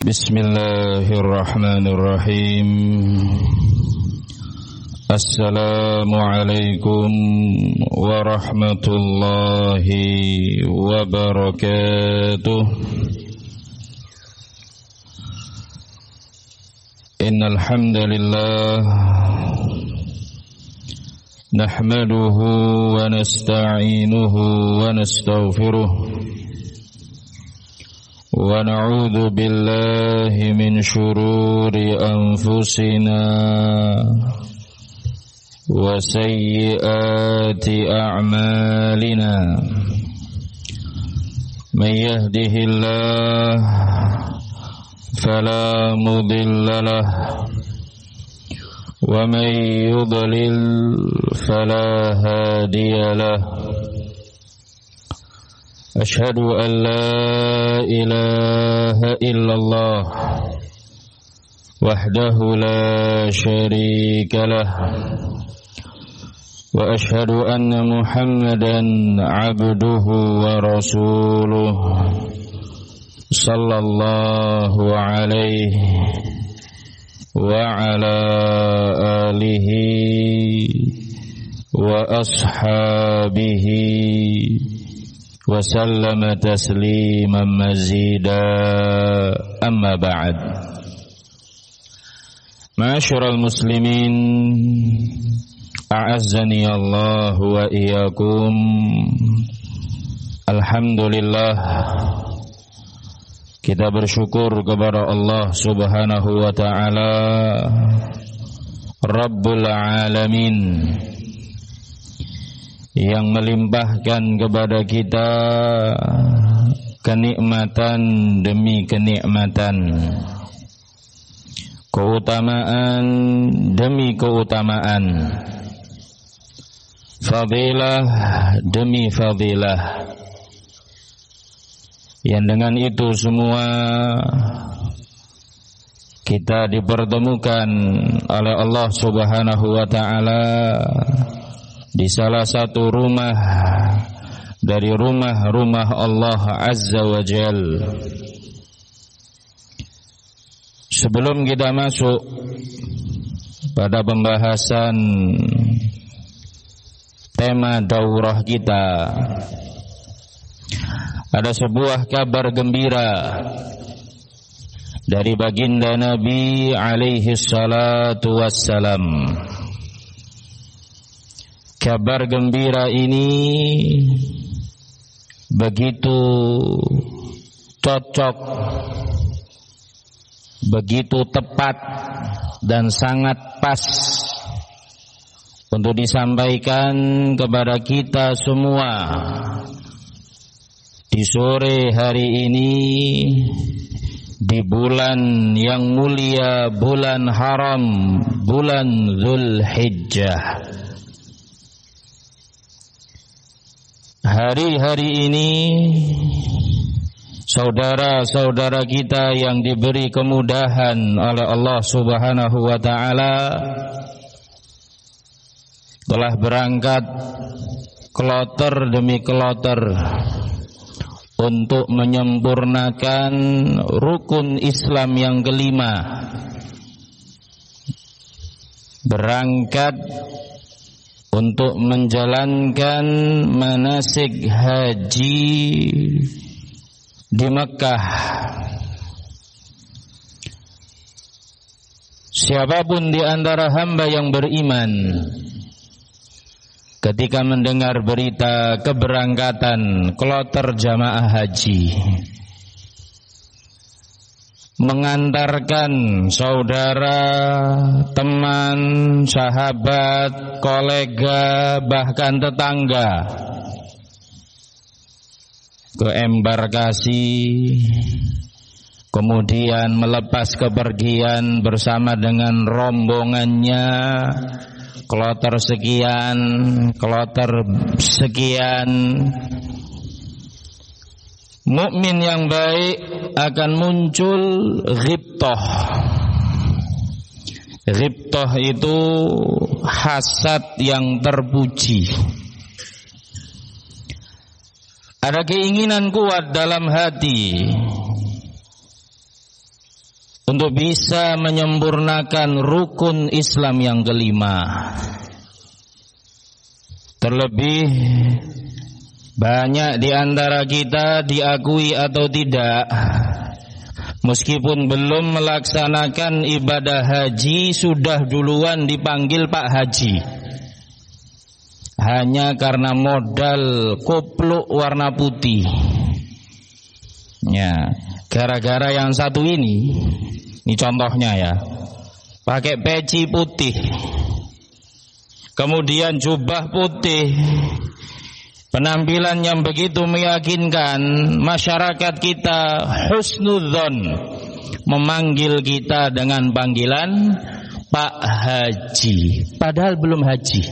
Bismillahirrahmanirrahim. Assalamualaikum warahmatullahi wabarakatuh. Innal hamdalillah nahmaduhu wa nasta'inuhu wa nastaghfiruh wa na'udzu billahi min shururi anfusina wa sayyiati a'malina. Man yahdihillahu fala mudilla lahu wa man yudlil fala hadiya lahu. Ashhadu an la ilaha illallah wahdahu la syarika lah wa ashhadu anna Muhammadan abduhu wa rasuluh sallallahu alaihi wa ala alihi wa ashabihi wa sallama tasliman mazida, amma ba'd. Ma'asyiral muslimin, a'azzani Allah wa iyyakum. Alhamdulillah, kita bersyukur kepada Allah Subhanahu wa ta'ala, Rabbul Alamin, yang melimpahkan kepada kita kenikmatan demi kenikmatan, keutamaan demi keutamaan, fadilah demi fadilah, yang dengan itu semua kita dipertemukan oleh Allah Subhanahu wa ta'ala di salah satu rumah dari rumah-rumah Allah Azza wa Jal. Sebelum kita masuk pada pembahasan tema daurah kita, ada sebuah kabar gembira dari baginda Nabi alaihi salatu wassalam. Kabar gembira ini begitu cocok, begitu tepat dan sangat pas untuk disampaikan kepada kita semua di sore hari ini, di bulan yang mulia, bulan haram, bulan Dzulhijjah. Hari-hari ini saudara-saudara kita yang diberi kemudahan oleh Allah Subhanahu wa ta'ala telah berangkat kloter demi kloter untuk menyempurnakan rukun Islam yang kelima, berangkat untuk menjalankan manasik haji di Mekah. Siapapun di antara hamba yang beriman ketika mendengar berita keberangkatan kloter jamaah haji, mengantarkan saudara, teman, sahabat, kolega, bahkan tetangga ke embarkasi, kemudian melepas kepergian bersama dengan rombongannya, kloter sekian, kloter sekian. Mukmin yang baik akan muncul ghibthah. Ghibthah itu hasad yang terpuji. Ada keinginan kuat dalam hati untuk bisa menyempurnakan rukun Islam yang kelima. Terlebih banyak di antara kita diakui atau tidak, meskipun belum melaksanakan ibadah haji sudah duluan dipanggil Pak Haji. Hanya karena modal kupluk warna putih. Ya, gara-gara yang satu ini contohnya ya, pakai peci putih, kemudian jubah putih, penampilan yang begitu meyakinkan, masyarakat kita husnudzon memanggil kita dengan panggilan Pak Haji, padahal belum haji.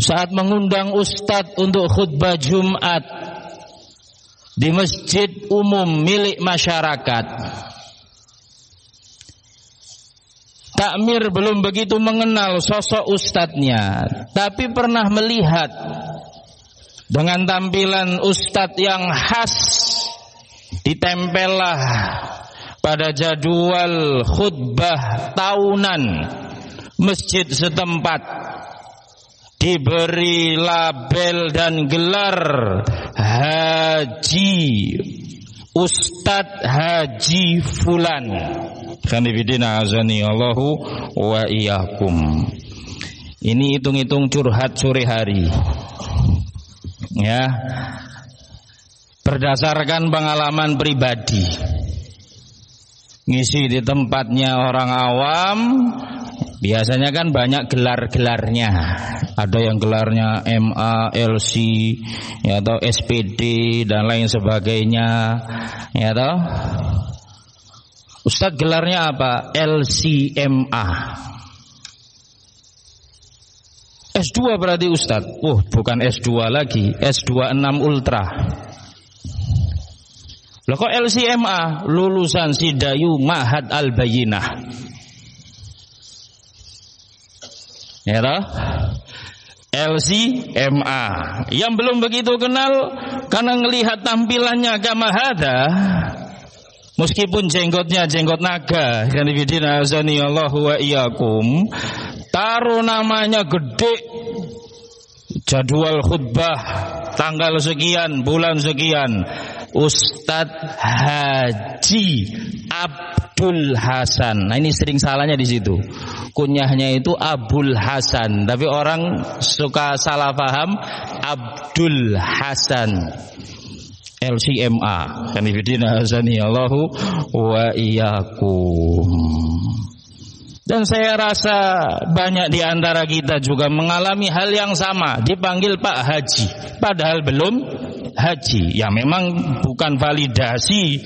Saat mengundang ustadz untuk khutbah Jumat di masjid umum milik masyarakat, takmir belum begitu mengenal sosok ustadznya, tapi pernah melihat dengan tampilan ustadz yang khas, ditempellah pada jadwal khutbah tahunan masjid setempat, diberi label dan gelar Haji Ustadz Haji Fulan. Khanifidina azani Allahu wa iyyakum. Ini hitung-hitung curhat sore hari, ya, berdasarkan pengalaman pribadi. Ngisi di tempatnya orang awam, biasanya kan banyak gelar-gelarnya. Ada yang gelarnya MA, LC, ya, atau SPD dan lain sebagainya, ya toh. Ustadz gelarnya apa? LCMA. S2 berarti Ustadz. Bukan S2 lagi, S26 Ultra. Loh kok LCMA? Lulusan Sidayu Ma'had Al-Bayyinah. Ya toh? LCMA. Yang belum begitu kenal karena ngelihat tampilannya kama hadza, meskipun jenggotnya jenggot naga, kanifidina azani Allahu wa iyyakum, taruh namanya gede, jadwal khutbah tanggal sekian, bulan sekian, Ustadz Haji Abdul Hasan. Nah, ini sering salahnya di situ. Kunyahnya itu Abdul Hasan, tapi orang suka salah paham Abdul Hasan. LCMA. Kanifidina azani Allahu wa iyyakum. Dan saya rasa banyak di antara kita juga mengalami hal yang sama, dipanggil Pak Haji padahal belum haji. Ya memang bukan validasi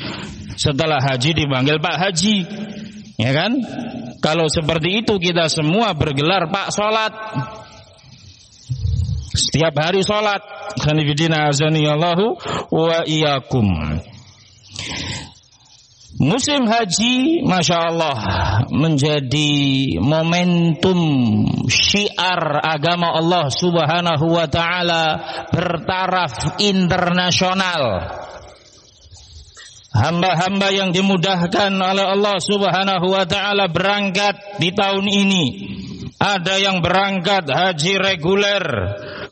setelah haji dipanggil Pak Haji, ya kan? Kalau seperti itu kita semua bergelar Pak Salat, setiap hari salat. Khanifidina azani Allahu wa iyyakum. Musim haji, Masya Allah, menjadi momentum syiar agama Allah Subhanahu wa ta'ala bertaraf internasional. Hamba-hamba yang dimudahkan oleh Allah Subhanahu wa ta'ala berangkat di tahun ini. Ada yang berangkat haji reguler,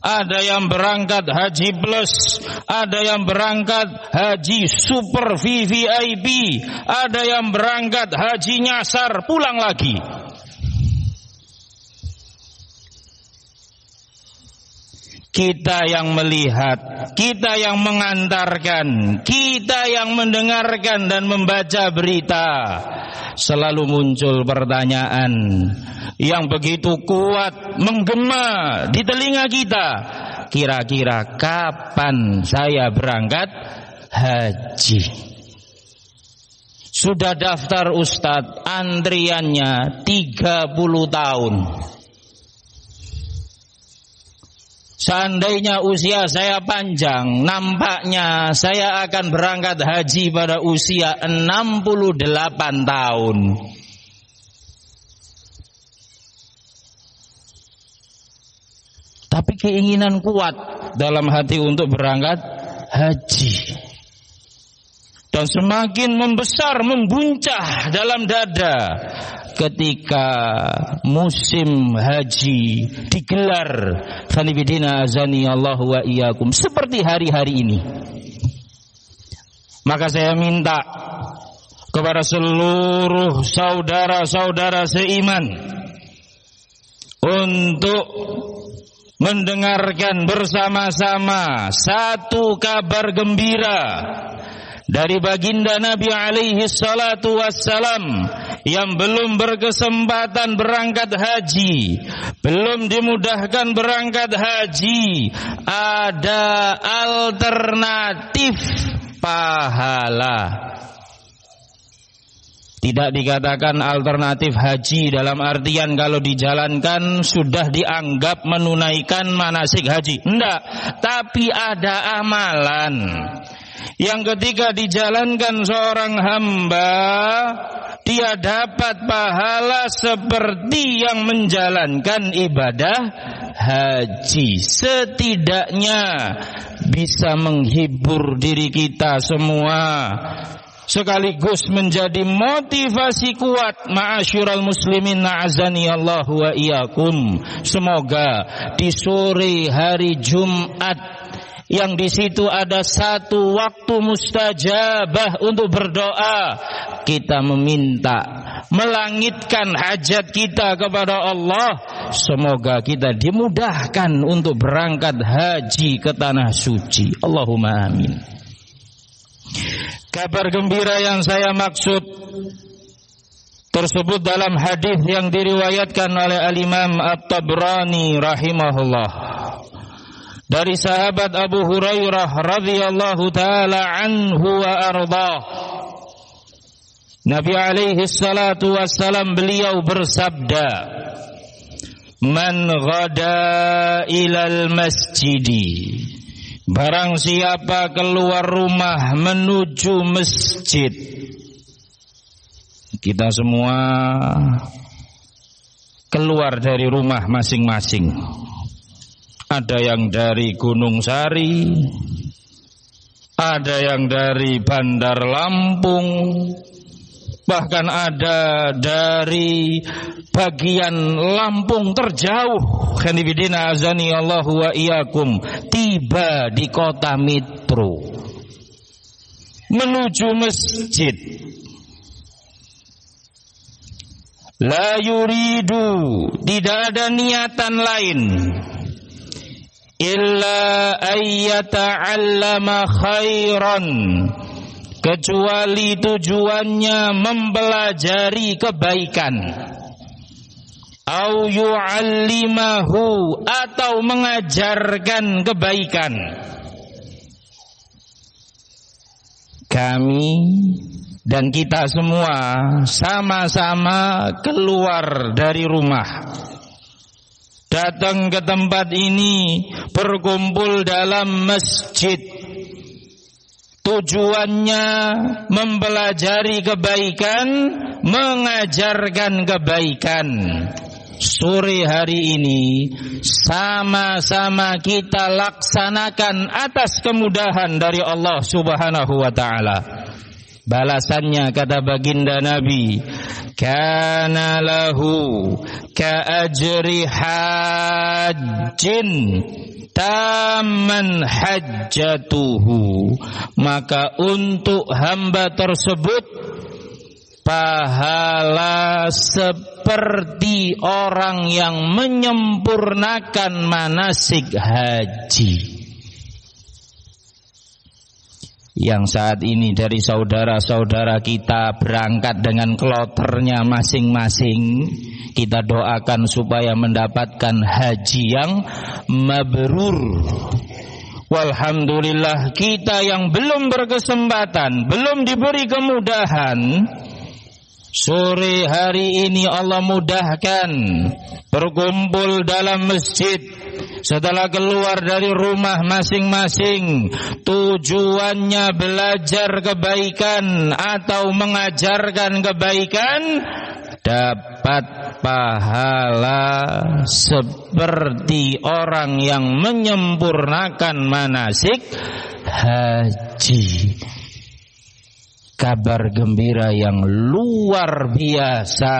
ada yang berangkat haji plus, ada yang berangkat haji super VVIP, ada yang berangkat haji nyasar pulang lagi. Kita yang melihat, kita yang mengantarkan, kita yang mendengarkan dan membaca berita, selalu muncul pertanyaan yang begitu kuat menggema di telinga kita. Kira-kira kapan saya berangkat haji? Sudah daftar Ustadz, antriannya 30 tahun. Seandainya usia saya panjang, nampaknya saya akan berangkat haji pada usia 68 tahun. Tapi keinginan kuat dalam hati untuk berangkat haji. dan semakin membesar, membuncah dalam dada ketika musim haji digelar. Khanibidina azani Allah wa iyyakum, seperti hari-hari ini. Maka saya minta kepada seluruh saudara-saudara seiman untuk mendengarkan bersama-sama satu kabar gembira dari baginda Nabi alaihi salatu wassalam yang belum berkesempatan berangkat haji, belum dimudahkan berangkat haji. Ada alternatif pahala. Tidak dikatakan alternatif haji dalam artian kalau dijalankan sudah dianggap menunaikan manasik haji. Enggak, tapi ada amalan yang ketika dijalankan seorang hamba, dia dapat pahala seperti yang menjalankan ibadah haji. Setidaknya bisa menghibur diri kita semua, sekaligus menjadi motivasi kuat. Ma'asyiral muslimin na'azani Allah wa iyyakum. Semoga di sore hari Jumat yang di situ ada satu waktu mustajabah untuk berdoa, kita meminta, melangitkan hajat kita kepada Allah. Semoga kita dimudahkan untuk berangkat haji ke tanah suci. Allahumma amin. Kabar gembira yang saya maksud tersebut dalam hadis yang diriwayatkan oleh Al-Imam At-Tabrani rahimahullah dari sahabat Abu Hurairah radhiyallahu taala anhu wa ardhah. Nabi alaihi salatu wassalam beliau bersabda, "Man ghada ilal masjidi." Barang siapa keluar rumah menuju masjid. Kita semua keluar dari rumah masing-masing. Ada yang dari Gunung Sari, ada yang dari Bandar Lampung, bahkan ada dari bagian Lampung terjauh. Khanibidina azani Allahu wa iyyakum, tiba di kota Mitro menuju masjid. La yuridu, tidak ada niatan lain, illa ayyata'allama khairan, kecuali tujuannya mempelajari kebaikan, au yu'allimahu, atau mengajarkan kebaikan. Kami dan kita semua sama-sama keluar dari rumah, datang ke tempat ini, berkumpul dalam masjid. Tujuannya mempelajari kebaikan, mengajarkan kebaikan. Sore hari ini sama-sama kita laksanakan atas kemudahan dari Allah Subhanahu wa taala. Balasannya kata baginda Nabi, kana lahu ka ajri hajjin taman hajjatuhu, maka untuk hamba tersebut pahala seperti orang yang menyempurnakan manasik haji. Yang saat ini dari saudara-saudara kita berangkat dengan kloternya masing-masing, kita doakan supaya mendapatkan haji yang mabrur. Walhamdulillah, kita yang belum berkesempatan, belum diberi kemudahan, sore hari ini Allah mudahkan berkumpul dalam masjid. Setelah keluar dari rumah masing-masing, tujuannya belajar kebaikan atau mengajarkan kebaikan, dapat pahala seperti orang yang menyempurnakan manasik haji. kabar gembira yang luar biasa.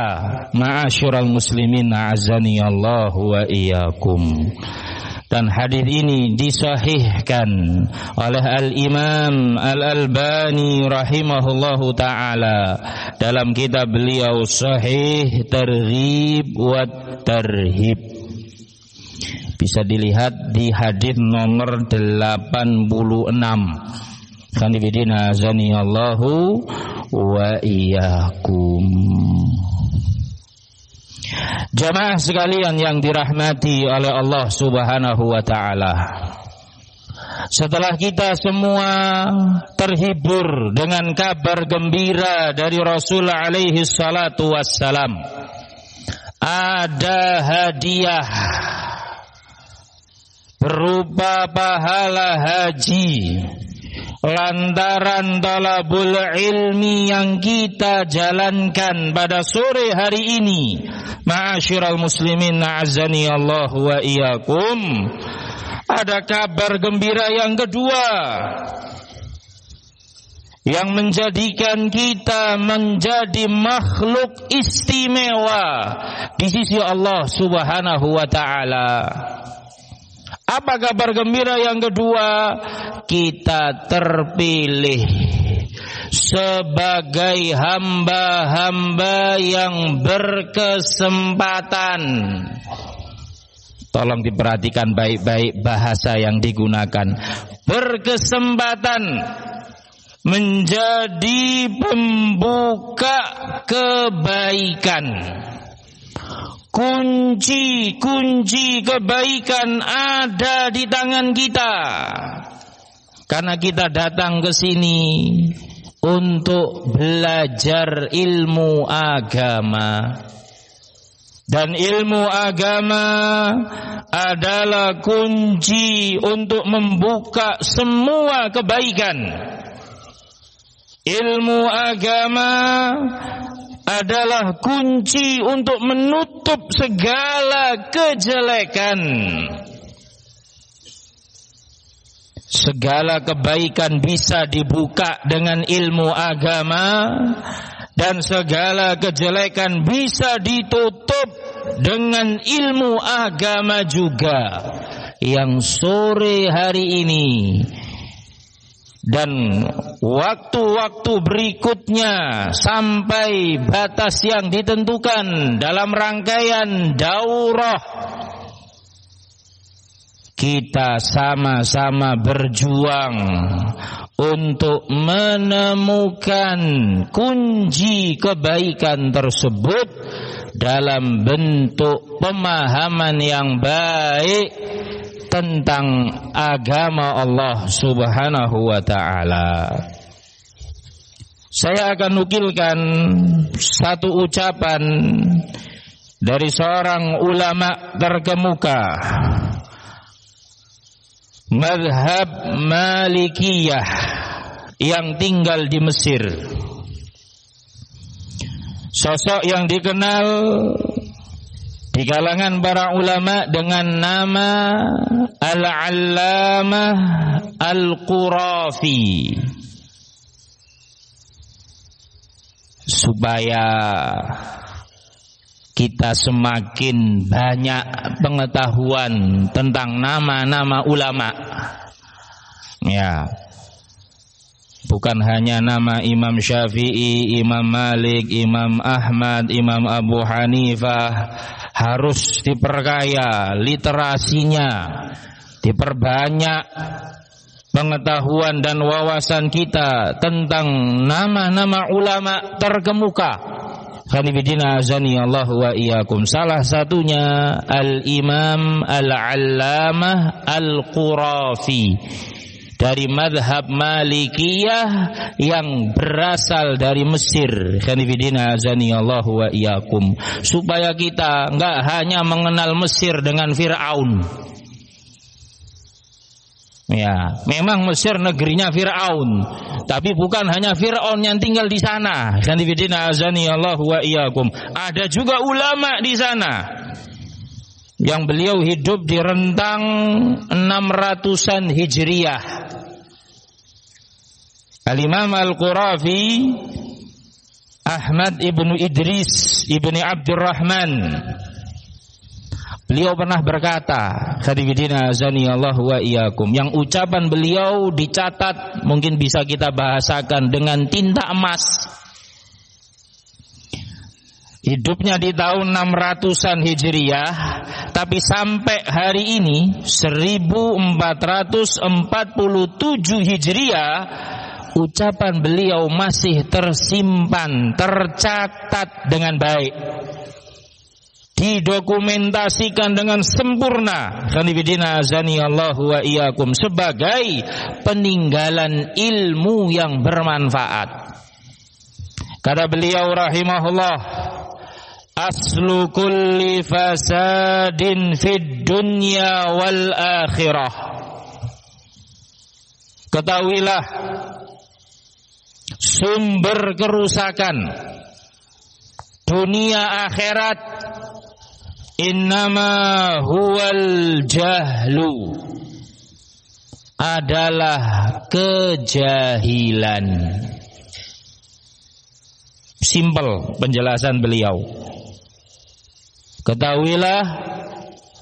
Ma'asyiral muslimin, a'azzani Allah wa iyyakum. Dan hadis ini disahihkan oleh Al-Imam Al-Albani rahimahullahu ta'ala dalam kitab beliau Sahih Targhib wa Tarhib. Bisa dilihat di hadis nomor 86. Khanifidina azani Allahu wa iyyakum. Jamaah sekalian yang dirahmati oleh Allah Subhanahu wa ta'ala, setelah kita semua terhibur dengan kabar gembira dari Rasul alaihi salatu wassalam, ada hadiah berupa pahala haji lantaran talabul ilmi yang kita jalankan pada sore hari ini. Ma'asyiral muslimin, a'azzani Allah wa iyyakum. Ada kabar gembira yang kedua yang menjadikan kita menjadi makhluk istimewa di sisi Allah Subhanahu wa ta'ala. Apa kabar gembira yang kedua? Kita terpilih sebagai hamba-hamba yang berkesempatan. Tolong diperhatikan baik-baik bahasa yang digunakan. Berkesempatan menjadi pembuka kebaikan. Kunci kebaikan ada di tangan kita. Karena kita datang ke sini untuk belajar ilmu agama. Dan ilmu agama adalah kunci untuk membuka semua kebaikan. Ilmu agama adalah kunci untuk menutup segala kejelekan. Segala kebaikan bisa dibuka dengan ilmu agama, dan segala kejelekan bisa ditutup dengan ilmu agama juga. Yang sore hari ini dan waktu-waktu berikutnya sampai batas yang ditentukan dalam rangkaian daurah, kita sama-sama berjuang untuk menemukan kunci kebaikan tersebut dalam bentuk pemahaman yang baik tentang agama Allah Subhanahu wa ta'ala. Saya akan nukilkan satu ucapan dari seorang ulama terkemuka mazhab Malikiyah yang tinggal di Mesir. Sosok yang dikenal di kalangan para ulama dengan nama Al-Allamah Al-Qurafi. Supaya kita semakin banyak pengetahuan tentang nama-nama ulama. Ya. Bukan hanya nama Imam Syafi'i, Imam Malik, Imam Ahmad, Imam Abu Hanifah. Harus diperkaya literasinya, diperbanyak pengetahuan dan wawasan kita tentang nama-nama ulama terkemuka. Khanifidina azani Allah wa iyyakum. Salah satunya Al-Imam Al-Allamah Al-Qurafi dari madhab Malikiyah yang berasal dari Mesir. Khanifidina azani Allah wa iyyakum. Supaya kita enggak hanya mengenal Mesir dengan Fir'aun. Ya, memang Mesir negerinya Fir'aun, tapi bukan hanya Fir'aun yang tinggal di sana. Khanifidina azani Allah wa iyyakum. Ada juga ulama di sana yang beliau hidup di rentang 600-an Hijriyah. Al-Imam Al-Qurafi Ahmad ibnu Idris ibni Abdurrahman, beliau pernah berkata, khadifidina azanillahu wa iyyakum, yang ucapan beliau dicatat, mungkin bisa kita bahasakan dengan tinta emas. Hidupnya di tahun 600-an Hijriyah, tapi sampai hari ini 1447 Hijriyah, ucapan beliau masih tersimpan, tercatat dengan baik, didokumentasikan dengan sempurna, khonifidina azanillahu wa iyyakum, sebagai peninggalan ilmu yang bermanfaat. Kata beliau rahimahullah, aslu kulli fasadin fid dunya wal akhirah. Ketahuilah, sumber kerusakan dunia akhirat innama huwal jahlu, adalah kejahilan. Simpel penjelasan beliau. Ketahuilah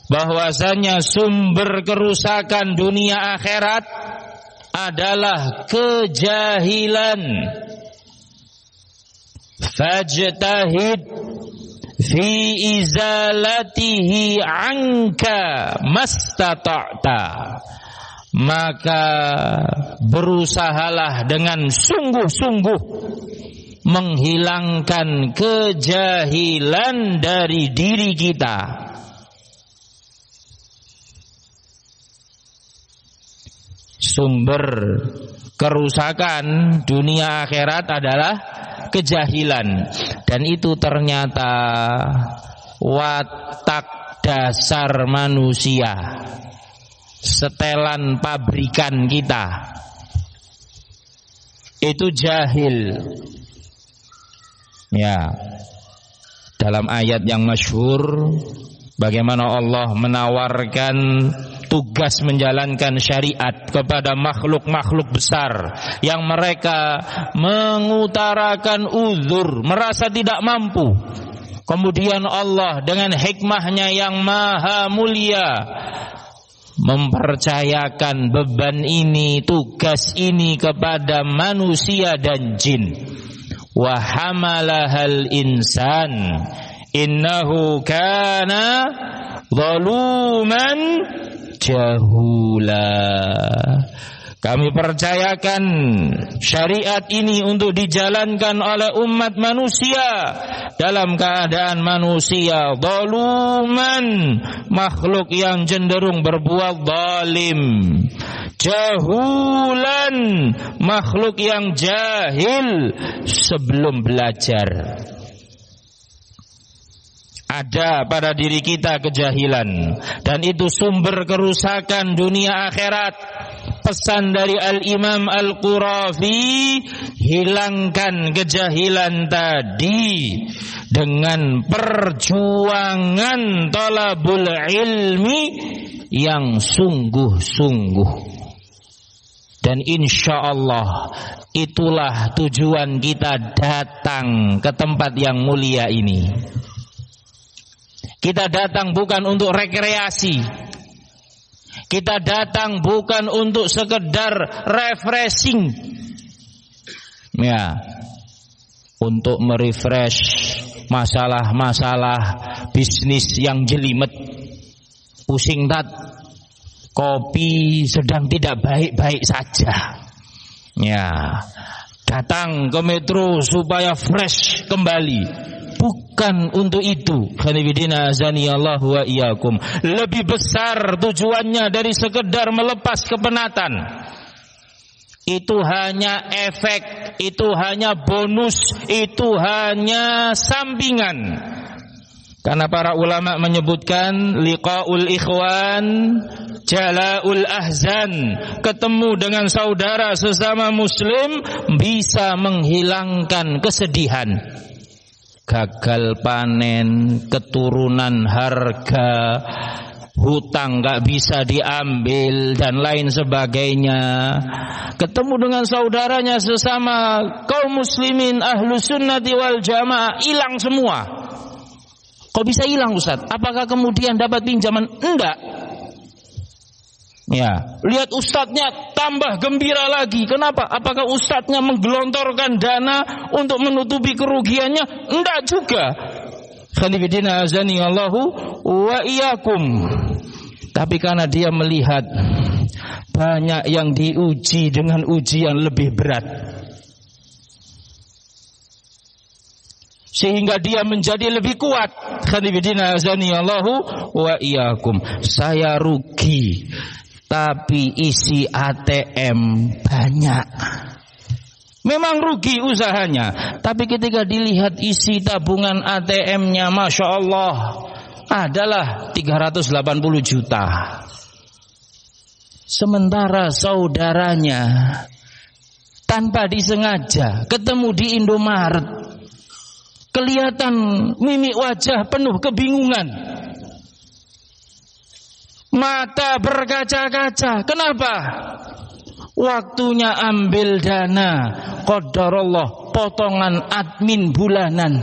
bahwasanya sumber kerusakan dunia akhirat adalah kejahilan. Fajtahid fi izalatihi anka mastata'ta, maka berusahalah dengan sungguh-sungguh menghilangkan kejahilan dari diri kita. Sumber kerusakan dunia akhirat adalah kejahilan, dan itu ternyata watak dasar manusia, setelan pabrikan kita itu jahil. Ya, dalam ayat yang masyhur, bagaimana Allah menawarkan tugas menjalankan syariat kepada makhluk-makhluk besar yang mereka mengutarakan uzur, merasa tidak mampu. Kemudian Allah dengan hikmahnya yang maha mulia mempercayakan beban ini, tugas ini kepada manusia dan jin. Wa hamalahal insan innahu kana zaluman jahula. Kami percayakan syariat ini untuk dijalankan oleh umat manusia dalam keadaan manusia zaluman, makhluk yang cenderung berbuat zalim, jahulan, makhluk yang jahil sebelum belajar. Ada pada diri kita kejahilan, dan itu sumber kerusakan dunia akhirat. Pesan dari Al-Imam Al-Qurafi, hilangkan kejahilan tadi dengan perjuangan talabul ilmi yang sungguh-sungguh. Dan insya Allah itulah tujuan kita datang ke tempat yang mulia ini. Kita datang bukan untuk rekreasi. Kita datang bukan untuk sekedar refreshing. Ya, untuk merefresh masalah-masalah bisnis yang jelimet. Pusing tat, kopi sedang tidak baik-baik saja. Ya, datang ke Metro supaya fresh kembali. Bukan untuk itu. Khanifidina azanillahu wa iyyakum. Lebih besar tujuannya dari sekedar melepas kepenatan. Itu hanya efek, itu hanya bonus, itu hanya sampingan. Karena para ulama menyebutkan liqaul ikhwan jala'ul ahzan, ketemu dengan saudara sesama muslim bisa menghilangkan kesedihan. Gagal panen, keturunan harga, hutang nggak bisa diambil dan lain sebagainya. Ketemu dengan saudaranya sesama kaum muslimin ahlus sunnati wal jamaah, hilang semua. Kok bisa hilang Ustaz? Apakah kemudian dapat pinjaman? Enggak. Ya, lihat ustadznya tambah gembira lagi. Kenapa? Apakah ustadznya menggelontorkan dana untuk menutupi kerugiannya? Enggak juga. Khalifidina azani Allahu wa iyyakum. Tapi karena dia melihat banyak yang diuji dengan ujian lebih berat, sehingga dia menjadi lebih kuat. Khalifidina azani Allahu wa iyyakum. Saya rugi, tapi isi ATM banyak. Memang rugi usahanya, tapi ketika dilihat isi tabungan ATM-nya, Masya Allah, adalah 380 juta. Sementara saudaranya tanpa disengaja ketemu di Indomaret, kelihatan mimik wajah penuh kebingungan, mata berkaca-kaca. Kenapa? Waktunya ambil dana, qadarullah, potongan admin bulanan.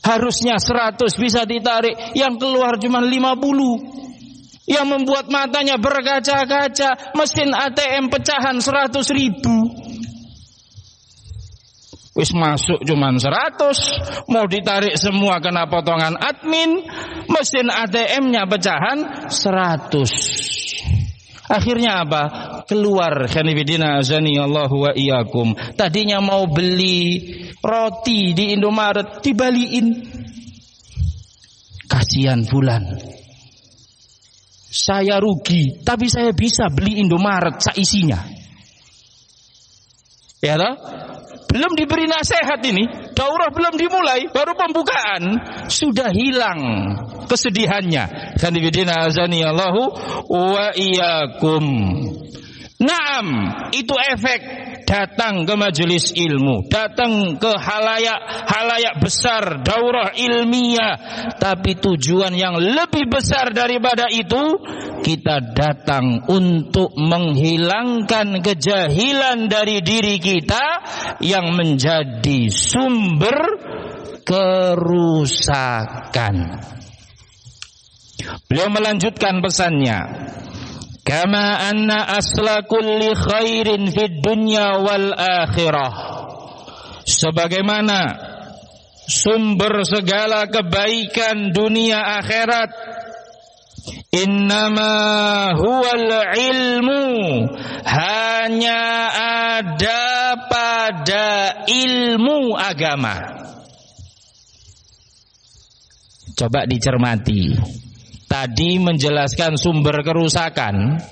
Harusnya 100 bisa ditarik, yang keluar cuma 50. Yang membuat matanya berkaca-kaca, mesin ATM pecahan 100.000. Wis masuk cuma 100, mau ditarik semua kena potongan admin, mesin ATM-nya pecahan 100. Akhirnya apa? Keluar, khanifidina azani Allahu wa iyyakum. Tadinya mau beli roti di Indomaret, dibaliin. Kasihan fulan. Saya rugi, tapi saya bisa beli Indomaret saisinya. Ya toh? Belum diberi nasihat ini, daurah belum dimulai, baru pembukaan, sudah hilang kesedihannya. Khanifidina azani Allahu wa iyyakum. Naam, itu efek datang ke majelis ilmu, datang ke halayak besar, daurah ilmiah. Tapi tujuan yang lebih besar daripada itu, kita datang untuk menghilangkan kejahilan dari diri kita yang menjadi sumber kerusakan. Beliau melanjutkan pesannya, kama anna asla kulli khairin fid dunya wal akhirah. Sebagaimana sumber segala kebaikan dunia akhirat, innama huwal ilmu, hanya ada pada ilmu agama. Coba dicermati. Tadi menjelaskan sumber kerusakan,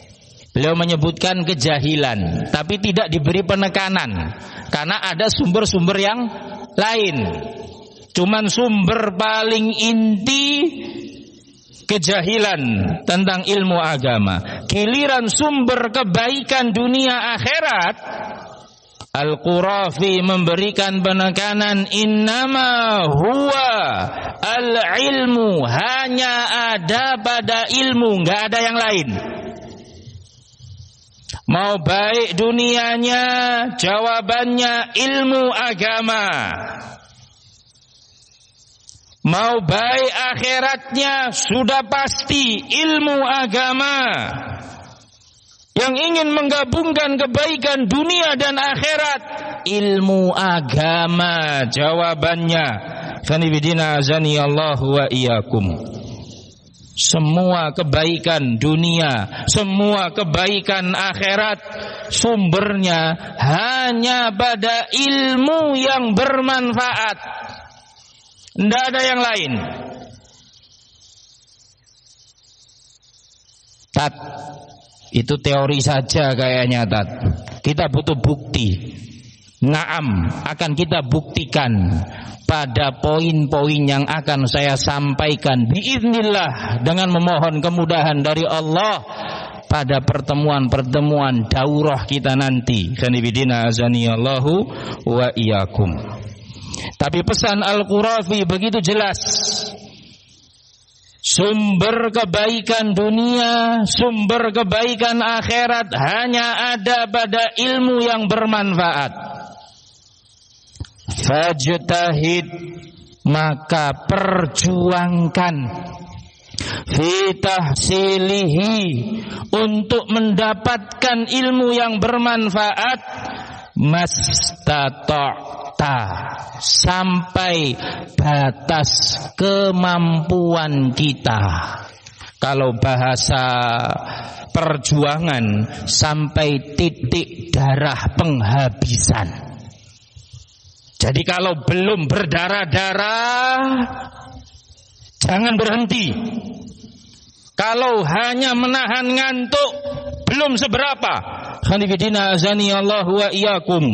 beliau menyebutkan kejahilan, tapi tidak diberi penekanan karena ada sumber-sumber yang lain. Cuman sumber paling inti kejahilan tentang ilmu agama. Giliran sumber kebaikan dunia akhirat, Al-Qurafi memberikan penekanan, innama huwa al-ilmu, hanya ada pada ilmu, nggak ada yang lain. Mau baik dunianya, jawabannya ilmu agama. Mau baik akhiratnya, sudah pasti ilmu agama. Yang ingin menggabungkan kebaikan dunia dan akhirat, ilmu agama jawabannya. Khanifidina azani Allahu wa iyyakum. Semua kebaikan dunia, semua kebaikan akhirat, sumbernya hanya pada ilmu yang bermanfaat. Tidak ada yang lain. Tat, itu teori saja kayaknya, Tat. Kita butuh bukti. Naam, akan kita buktikan pada poin-poin yang akan saya sampaikan biiznillah, dengan memohon kemudahan dari Allah pada pertemuan-pertemuan daurah kita nanti. Khanifidina azani Allahu wa iyyakum. Tapi pesan Al-Qurafi begitu jelas. Sumber kebaikan dunia, sumber kebaikan akhirat hanya ada pada ilmu yang bermanfaat. Fajtahid, maka perjuangkan, fi tahsilihi, untuk mendapatkan ilmu yang bermanfaat, mastata'ta, sampai batas kemampuan kita. Kalau bahasa perjuangan, sampai titik darah penghabisan. Jadi kalau belum berdarah-darah, jangan berhenti. Kalau hanya menahan ngantuk, belum seberapa. Khanifidina azani Allah wa iyyakum.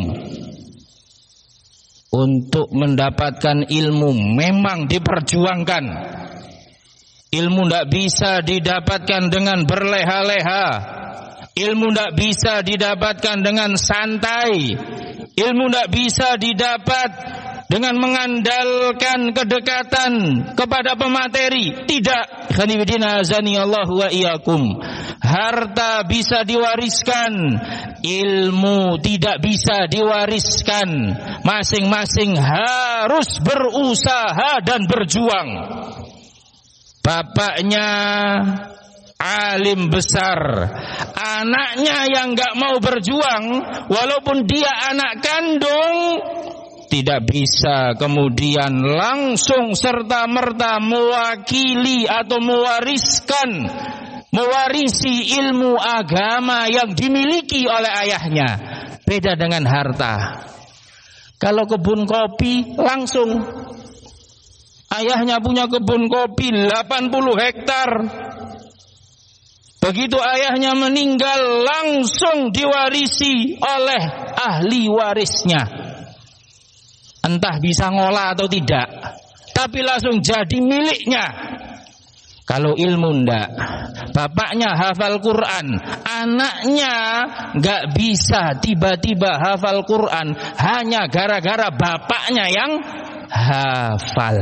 Untuk mendapatkan ilmu memang diperjuangkan. Ilmu tidak bisa didapatkan dengan berleha-leha. Ilmu tidak bisa didapatkan dengan santai. Ilmu tidak bisa didapat dengan mengandalkan kedekatan kepada pemateri. Tidak. Khanifidina azani Allah wa iyyakum. Harta bisa diwariskan, ilmu tidak bisa diwariskan. Masing-masing harus berusaha dan berjuang. Bapaknya alim besar, anaknya yang gak mau berjuang, walaupun dia anak kandung, tidak bisa kemudian langsung serta-merta mewakili atau mewarisi ilmu agama yang dimiliki oleh ayahnya. Beda dengan harta. Kalau kebun kopi, langsung ayahnya punya kebun kopi 80 hektar. Begitu ayahnya meninggal, langsung diwarisi oleh ahli warisnya. Entah bisa ngolah atau tidak, tapi langsung jadi miliknya. Kalau ilmu ndak, bapaknya hafal Quran, anaknya nggak bisa tiba-tiba hafal Quran hanya gara-gara bapaknya yang hafal.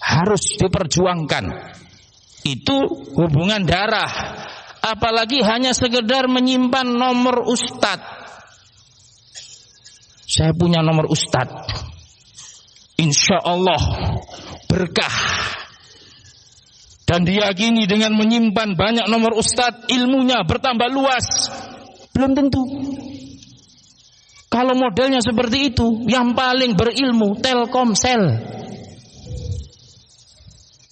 Harus diperjuangkan. Itu hubungan darah. Apalagi hanya sekedar menyimpan nomor ustadz. Saya punya nomor ustadz, insya Allah berkah. Dan diyakini dengan menyimpan banyak nomor ustadz, ilmunya bertambah luas. Belum tentu. Kalau modelnya seperti itu, yang paling berilmu Telkomsel.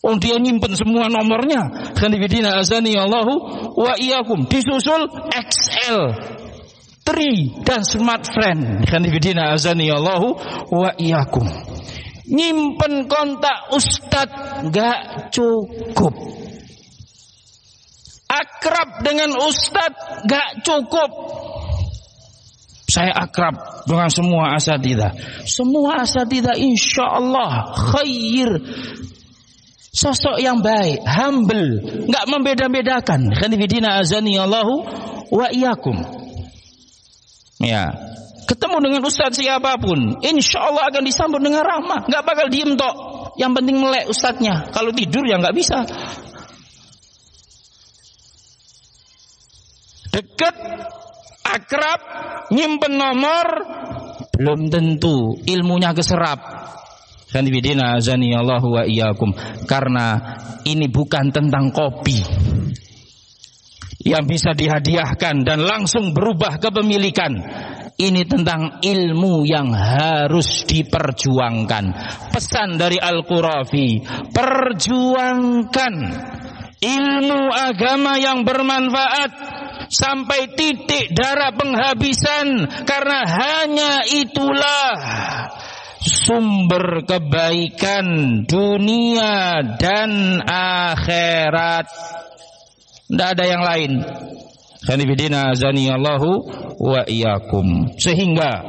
Oh, dia nyimpen semua nomornya. Khanifidina azani Allahu wa iyyakum. Disusul XL 3 dan smartphone. Khanifidina azani Allahu wa iyyakum. Nyimpen kontak ustadz gak cukup. Akrab dengan ustadz gak cukup. Saya akrab dengan semua asatidzah. Semua asatidzah insya Allah khair. Sosok yang baik, humble, enggak membeda-bedakan. Khanifidina azani Allahu wa iyyakum. Ya, ketemu dengan ustaz siapapun, insya Allah akan disambut dengan ramah. Enggak bakal diem tok. Yang penting melek ustaznya. Kalau tidur ya enggak bisa. Dekat, akrab, nyimpen nomor, belum tentu ilmunya keserap. Khanifidina azani Allahu wa iyyakum. Karena ini bukan tentang kopi yang bisa dihadiahkan dan langsung berubah kepemilikan. Ini tentang ilmu yang harus diperjuangkan. Pesan dari Al-Qurafi, perjuangkan ilmu agama yang bermanfaat sampai titik darah penghabisan, karena hanya itulah sumber kebaikan dunia dan akhirat. Tidak ada yang lain. Khanifidina azani Allahu wa iyyakum. Sehingga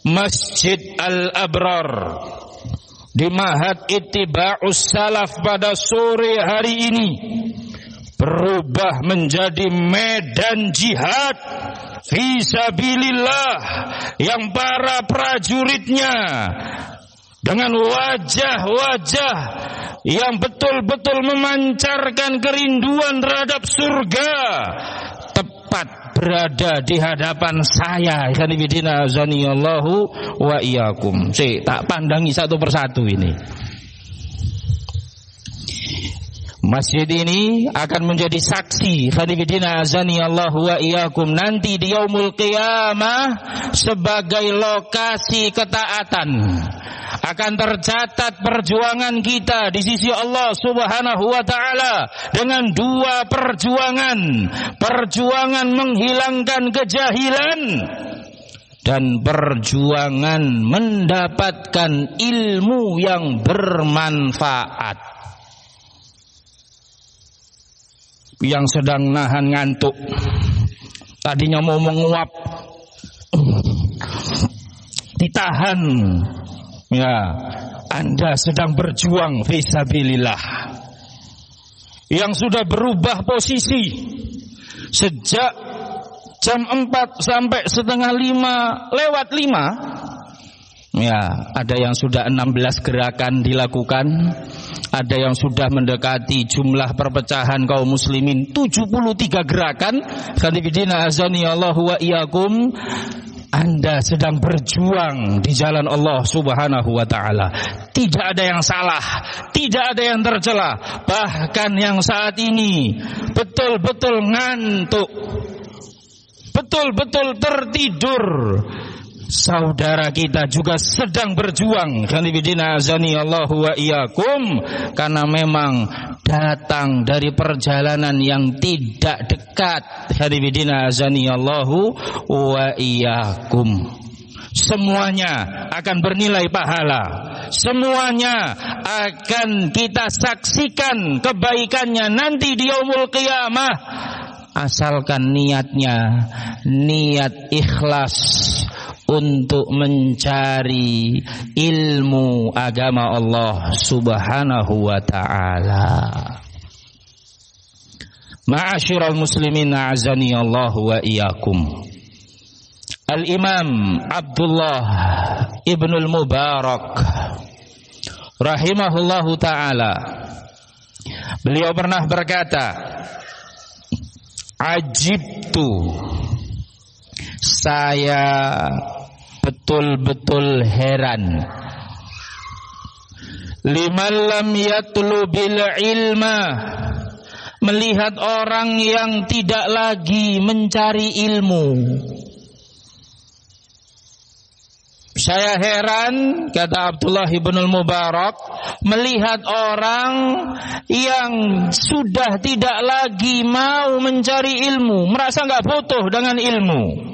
Masjid Al-Abrar di Ma'had Ittiba'us Salaf pada sore hari ini berubah menjadi medan jihad fi sabilillah, yang para prajuritnya dengan wajah-wajah yang betul-betul memancarkan kerinduan terhadap surga, tepat berada di hadapan saya. Ikhwanifidina azanillahu wa iyyakum. Tak pandangi satu persatu ini. Masjid ini akan menjadi saksi, ikhwanifidina azanillahu wa iyyakum, nanti di yaumul qiyamah sebagai lokasi ketaatan. Akan tercatat perjuangan kita di sisi Allah Subhanahu wa taala dengan dua perjuangan. Perjuangan menghilangkan kejahilan dan perjuangan mendapatkan ilmu yang bermanfaat. Yang sedang nahan ngantuk, tadinya mau menguap, ditahan. Ya, Anda sedang berjuang fisabilillah. Yang sudah berubah posisi sejak jam 4 sampai setengah 5 lewat 5. Ya, ada yang sudah 16 gerakan dilakukan. Ada yang sudah mendekati jumlah perpecahan kaum muslimin 73 gerakan. Khadibidina azanillahu wa iyyakum. Anda sedang berjuang di jalan Allah Subhanahu wa taala. Tidak ada yang salah, tidak ada yang tercela. Bahkan yang saat ini betul-betul ngantuk, betul-betul tertidur, saudara kita juga sedang berjuang. Khonibidina azani Allahu wa iyyakum, karena memang datang dari perjalanan yang tidak dekat. Khonibidina azani Allahu wa iyyakum. Semuanya akan bernilai pahala. Semuanya akan kita saksikan kebaikannya nanti di yaumul qiyamah. Asalkan niatnya niat ikhlas untuk mencari ilmu agama Allah Subhanahu wa ta'ala. Ma'asyiral muslimin a'azani Allah wa iyyakum. Al-Imam Abdullah Ibnul Mubarak rahimahullahu ta'ala, beliau pernah berkata, ajibtu, saya betul-betul heran, liman lam yatlubil ilma, melihat orang yang tidak lagi mencari ilmu. Saya heran, kata Abdullah ibnul Mubarak, melihat orang yang sudah tidak lagi mau mencari ilmu, merasa nggak butuh dengan ilmu.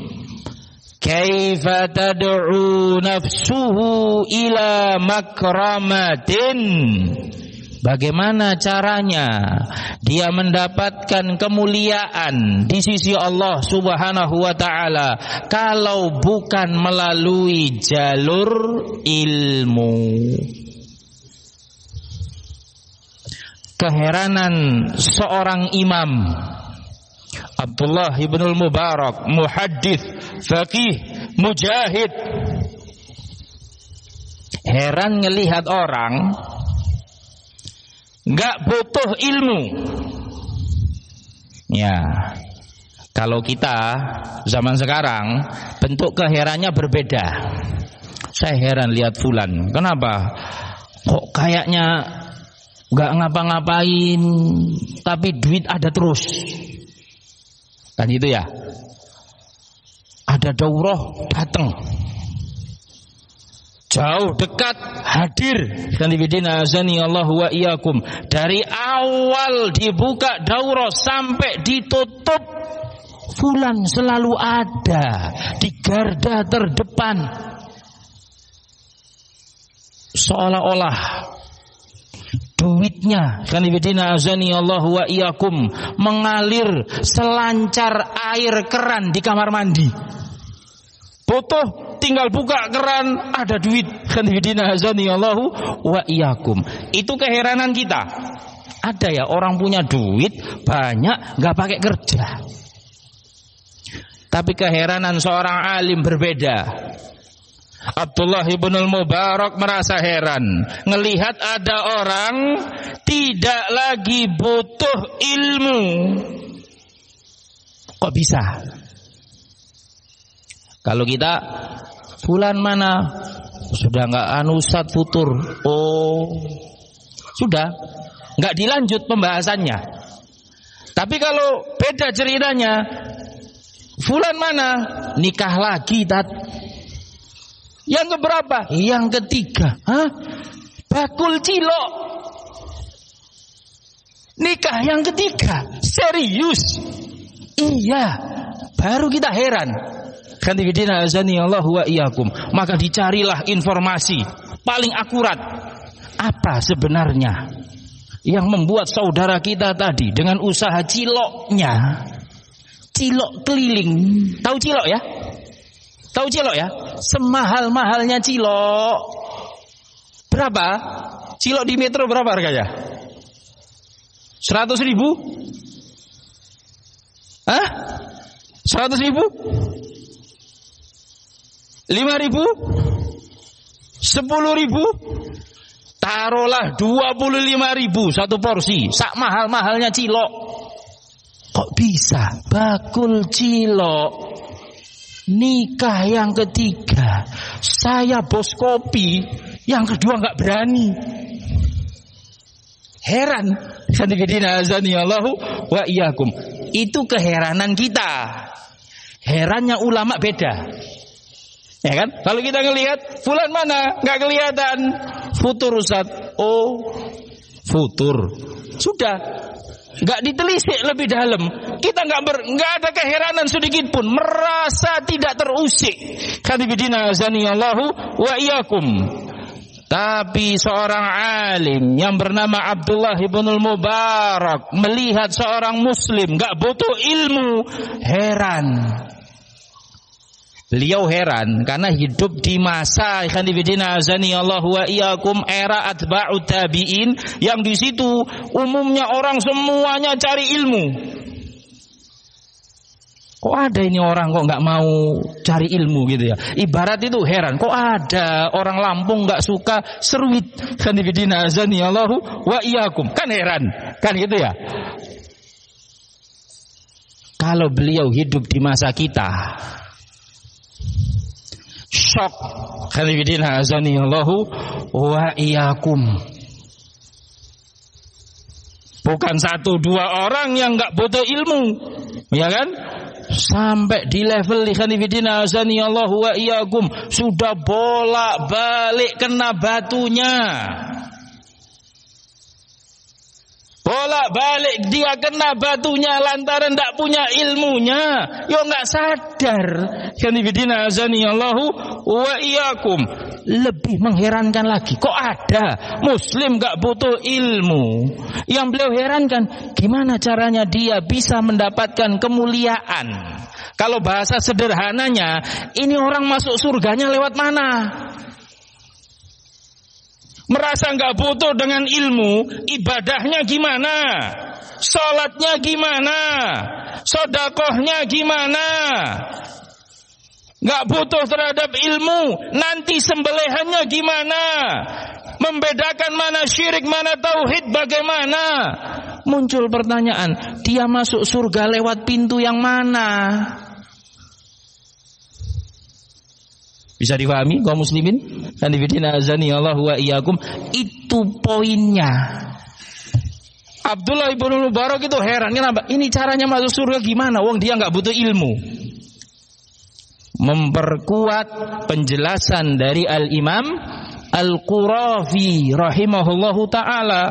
Kaifa tad'u nafsuhu ila makramatin, bagaimana caranya dia mendapatkan kemuliaan di sisi Allah Subhanahu wa ta'ala kalau bukan melalui jalur ilmu. Keheranan seorang imam Abdullah ibnul Mubarak, muhaddits, faqih, mujahid, heran ngelihat orang nggak butuh ilmu. Ya, kalau kita zaman sekarang bentuk keherannya berbeda. Saya heran lihat fulan, kenapa kok kayaknya nggak ngapa-ngapain tapi duit ada terus, kan itu ya. Ada daurah datang, jauh dekat hadir. Khonibidina azani Allahu wa iyyakum. Dari awal dibuka daurah sampai ditutup, fulan selalu ada di garda terdepan, seolah-olah duitnya, khonibidina azani Allahu wa iyyakum, mengalir selancar air keran di kamar mandi. Butuh tinggal buka keran, ada duit. Khonibidina azani Allahu wa iyyakum. Itu keheranan kita. Ada ya orang punya duit banyak nggak pakai kerja. Tapi keheranan seorang alim berbeda. Abdullah ibn Mubarak merasa heran ngelihat ada orang tidak lagi butuh ilmu. Kok bisa? Kalau kita fulan mana sudah nggak Ustadz futur, oh sudah nggak dilanjut pembahasannya. Tapi kalau beda ceritanya, fulan mana nikah lagi yang keberapa? Yang ketiga. Hah? Bakul cilok nikah yang ketiga, serius? Iya, baru kita heran. Khandifidina azani Allah wa iyyakum. Maka dicarilah informasi paling akurat. Apa sebenarnya yang membuat saudara kita tadi dengan usaha ciloknya, cilok keliling. Tahu cilok ya? Tahu cilok ya? Semahal-mahalnya cilok. Berapa? Cilok di Metro berapa harganya? 100.000? Hah? 100.000? 5.000? 10.000? Taruhlah 25.000 satu porsi. Sak mahal-mahalnya cilok. Kok bisa? Bakul cilok nikah yang ketiga. Saya bos kopi, yang kedua nggak berani. Heran. Khandifidina azani Allahu wa iyyakum. Itu keheranan kita. Herannya ulama beda. Ya kan? Kalau kita ngelihat fulan mana nggak kelihatan, futur Ustaz. Oh, futur. Sudah, nggak ditelisik lebih dalam. Kita nggak ada keheranan sedikit pun, merasa tidak terusik. Khandifidina azani Allahu wa iyyakum. Tapi seorang alim yang bernama Abdullah ibn Mubarak melihat seorang muslim nggak butuh ilmu, heran. Beliau heran karena hidup di masa khandifidina azani Allah wa iyyakum era atba'ut tabi'in yang di situ umumnya orang semuanya cari ilmu. Kok ada ini orang kok nggak mau cari ilmu gitu ya? Ibarat itu heran. Kok ada orang Lampung nggak suka seruit? Khandifidina azani Allah wa iyyakum. Kan heran, kan gitu ya? Kalau beliau hidup di masa kita, shock. Khandifidina azani Allahu wa iyyakum. Bukan satu dua orang yang nggak butuh ilmu, ya kan? Sampai di level khandifidina azani Allahu wa iyyakum sudah bolak-balik kena batunya. Bolak-balik dia kena batunya lantaran tidak punya ilmunya. Yo nggak sadar. Khandifidina azani Allahu wa iyyakum. Lebih mengherankan lagi, kok ada muslim nggak butuh ilmu? Yang beliau herankan, gimana caranya dia bisa mendapatkan kemuliaan? Kalau bahasa sederhananya, ini orang masuk surganya lewat mana? Merasa nggak butuh dengan ilmu, ibadahnya gimana? Sholatnya gimana? Sodakohnya gimana? Nggak butuh terhadap ilmu, nanti sembelihannya gimana? Membedakan mana syirik, mana tauhid, bagaimana? Muncul pertanyaan, dia masuk surga lewat pintu yang mana? Bisa difahami kaum muslimin? Khandifidina azani Allah wa iyyakum. Itu poinnya. Abdullah ibn Mubarak itu heran, kenapa? Ini caranya masuk surga gimana? Wong dia nggak butuh ilmu. Memperkuat penjelasan dari Al-Imam Al-Qurafi rahimahullahu ta'ala,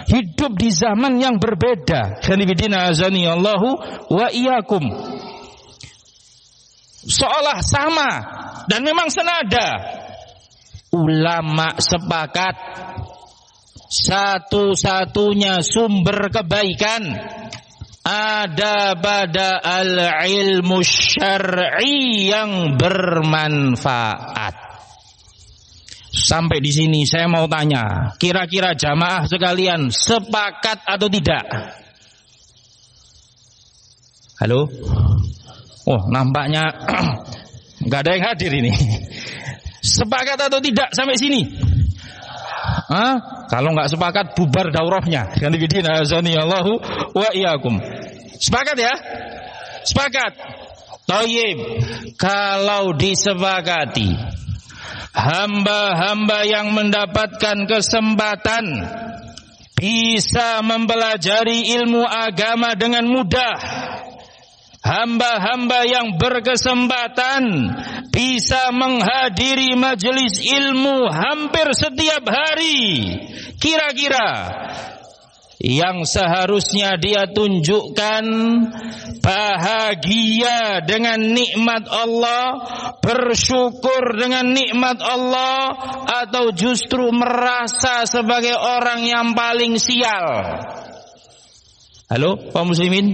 hidup di zaman yang berbeda. Khandifidina azani Allahu wa iyyakum. Seolah sama dan memang senada. Ulama sepakat satu-satunya sumber kebaikan ada pada al-ilmu syar'i yang bermanfaat. Sampai di sini saya mau tanya, kira-kira jamaah sekalian sepakat atau tidak? Halo? Oh, nampaknya nggak ada yang hadir ini. Sepakat atau tidak sampai sini? Kalau nggak sepakat bubar daurahnya. Allahu wa iyyakum. Sepakat ya? Sepakat. Thayyib. Kalau disepakati, hamba-hamba yang mendapatkan kesempatan bisa mempelajari ilmu agama dengan mudah, hamba-hamba yang berkesempatan bisa menghadiri majelis ilmu hampir setiap hari, kira-kira yang seharusnya dia tunjukkan bahagia dengan nikmat Allah, bersyukur dengan nikmat Allah, atau justru merasa sebagai orang yang paling sial? Halo, kaum muslimin?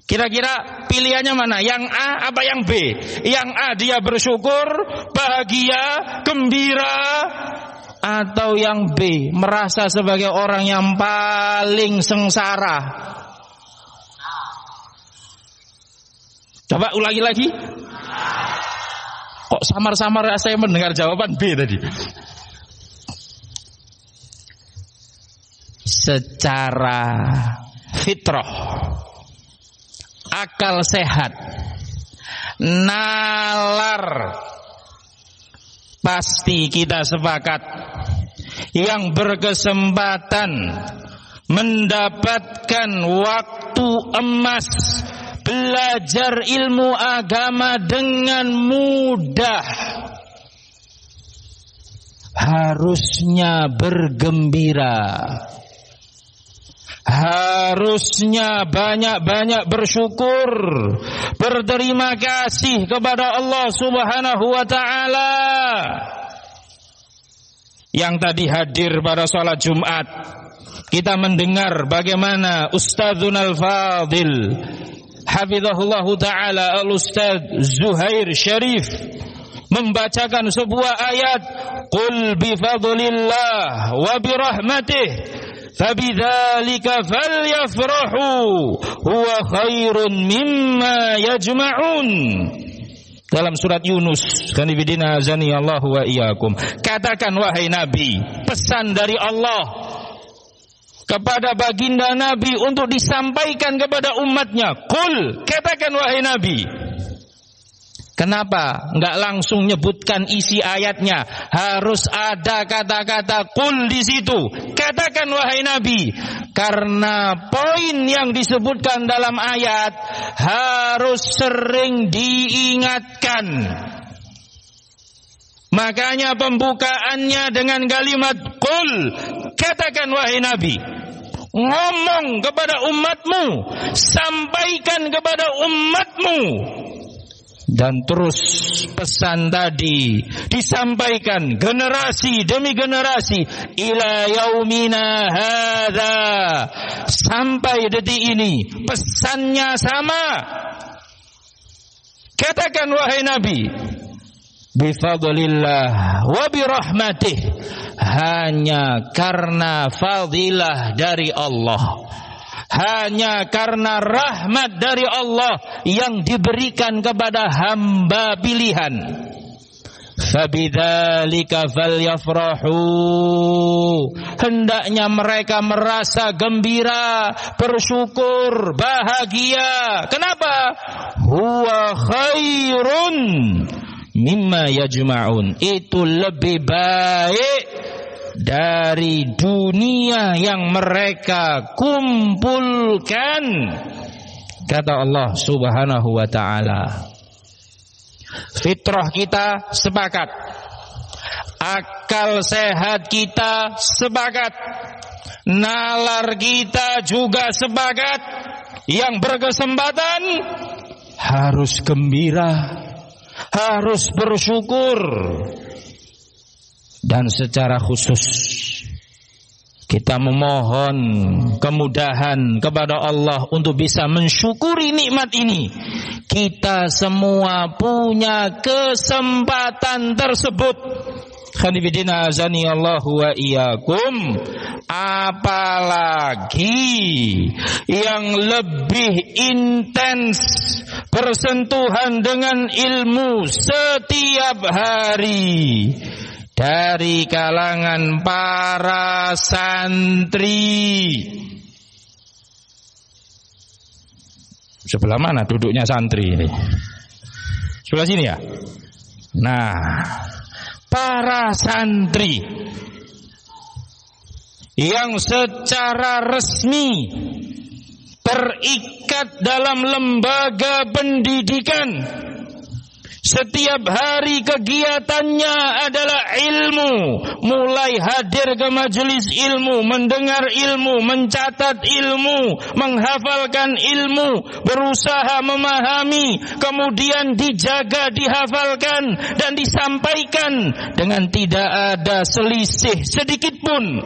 Kira-kira pilihannya mana? Yang A apa yang B? Yang A dia bersyukur, bahagia, gembira, atau yang B merasa sebagai orang yang paling sengsara? Coba ulangi lagi. Kok samar-samar saya mendengar jawaban B tadi? Secara fitrah, akal sehat, nalar, pasti kita sepakat yang berkesempatan mendapatkan waktu emas belajar ilmu agama dengan mudah harusnya bergembira, harusnya banyak-banyak bersyukur, berterima kasih kepada Allah Subhanahu wa ta'ala. Yang tadi hadir pada salat Jumat, kita mendengar bagaimana Ustadzun Al-Fadil hafizahullah ta'ala Al-Ustadz Zuhair Syarif membacakan sebuah ayat, qul bifadlillah wa birahmatih fabidzalika falyafrahu huwa khairun mimma yajma'un. Dalam surat Yunus, kanibidina azani Allahu wa iyyakum. Katakan wahai Nabi, pesan dari Allah kepada baginda Nabi untuk disampaikan kepada umatnya. Qul, katakan wahai Nabi. Kenapa enggak langsung nyebutkan isi ayatnya? Harus ada kata-kata qul di situ. Katakan wahai Nabi, karena poin yang disebutkan dalam ayat harus sering diingatkan. Makanya pembukaannya dengan kalimat qul, katakan wahai Nabi. Ngomong kepada umatmu, sampaikan kepada umatmu. Dan terus pesan tadi disampaikan generasi demi generasi ila yaumina hadza, sampai detik ini pesannya sama. Katakan wahai Nabi, bifadlillah wa birahmatih, hanya karena fadilah dari Allah, hanya karena rahmat dari Allah yang diberikan kepada hamba pilihan. Fabidzalika falyafrahu, hendaknya mereka merasa gembira, bersyukur, bahagia. Kenapa? Huwa khairun mimma yajma'un, itu lebih baik dari dunia yang mereka kumpulkan, kata Allah Subhanahu wa ta'ala. Fitrah kita sepakat, akal sehat kita sepakat, nalar kita juga sepakat. Yang berkesempatan harus gembira, harus bersyukur. Dan secara khusus kita memohon kemudahan kepada Allah untuk bisa mensyukuri nikmat ini. Kita semua punya kesempatan tersebut. Khanifidina azani Allahu wa iyyakum. Apalagi yang lebih intens bersentuhan dengan ilmu setiap hari dari kalangan para santri. Sebelah mana duduknya santri ini? Sebelah sini ya? Nah, para santri yang secara resmi terikat dalam lembaga pendidikan, setiap hari kegiatannya adalah ilmu, mulai hadir ke majelis ilmu, mendengar ilmu, mencatat ilmu, menghafalkan ilmu, berusaha memahami, kemudian dijaga, dihafalkan dan disampaikan dengan tidak ada selisih sedikit pun.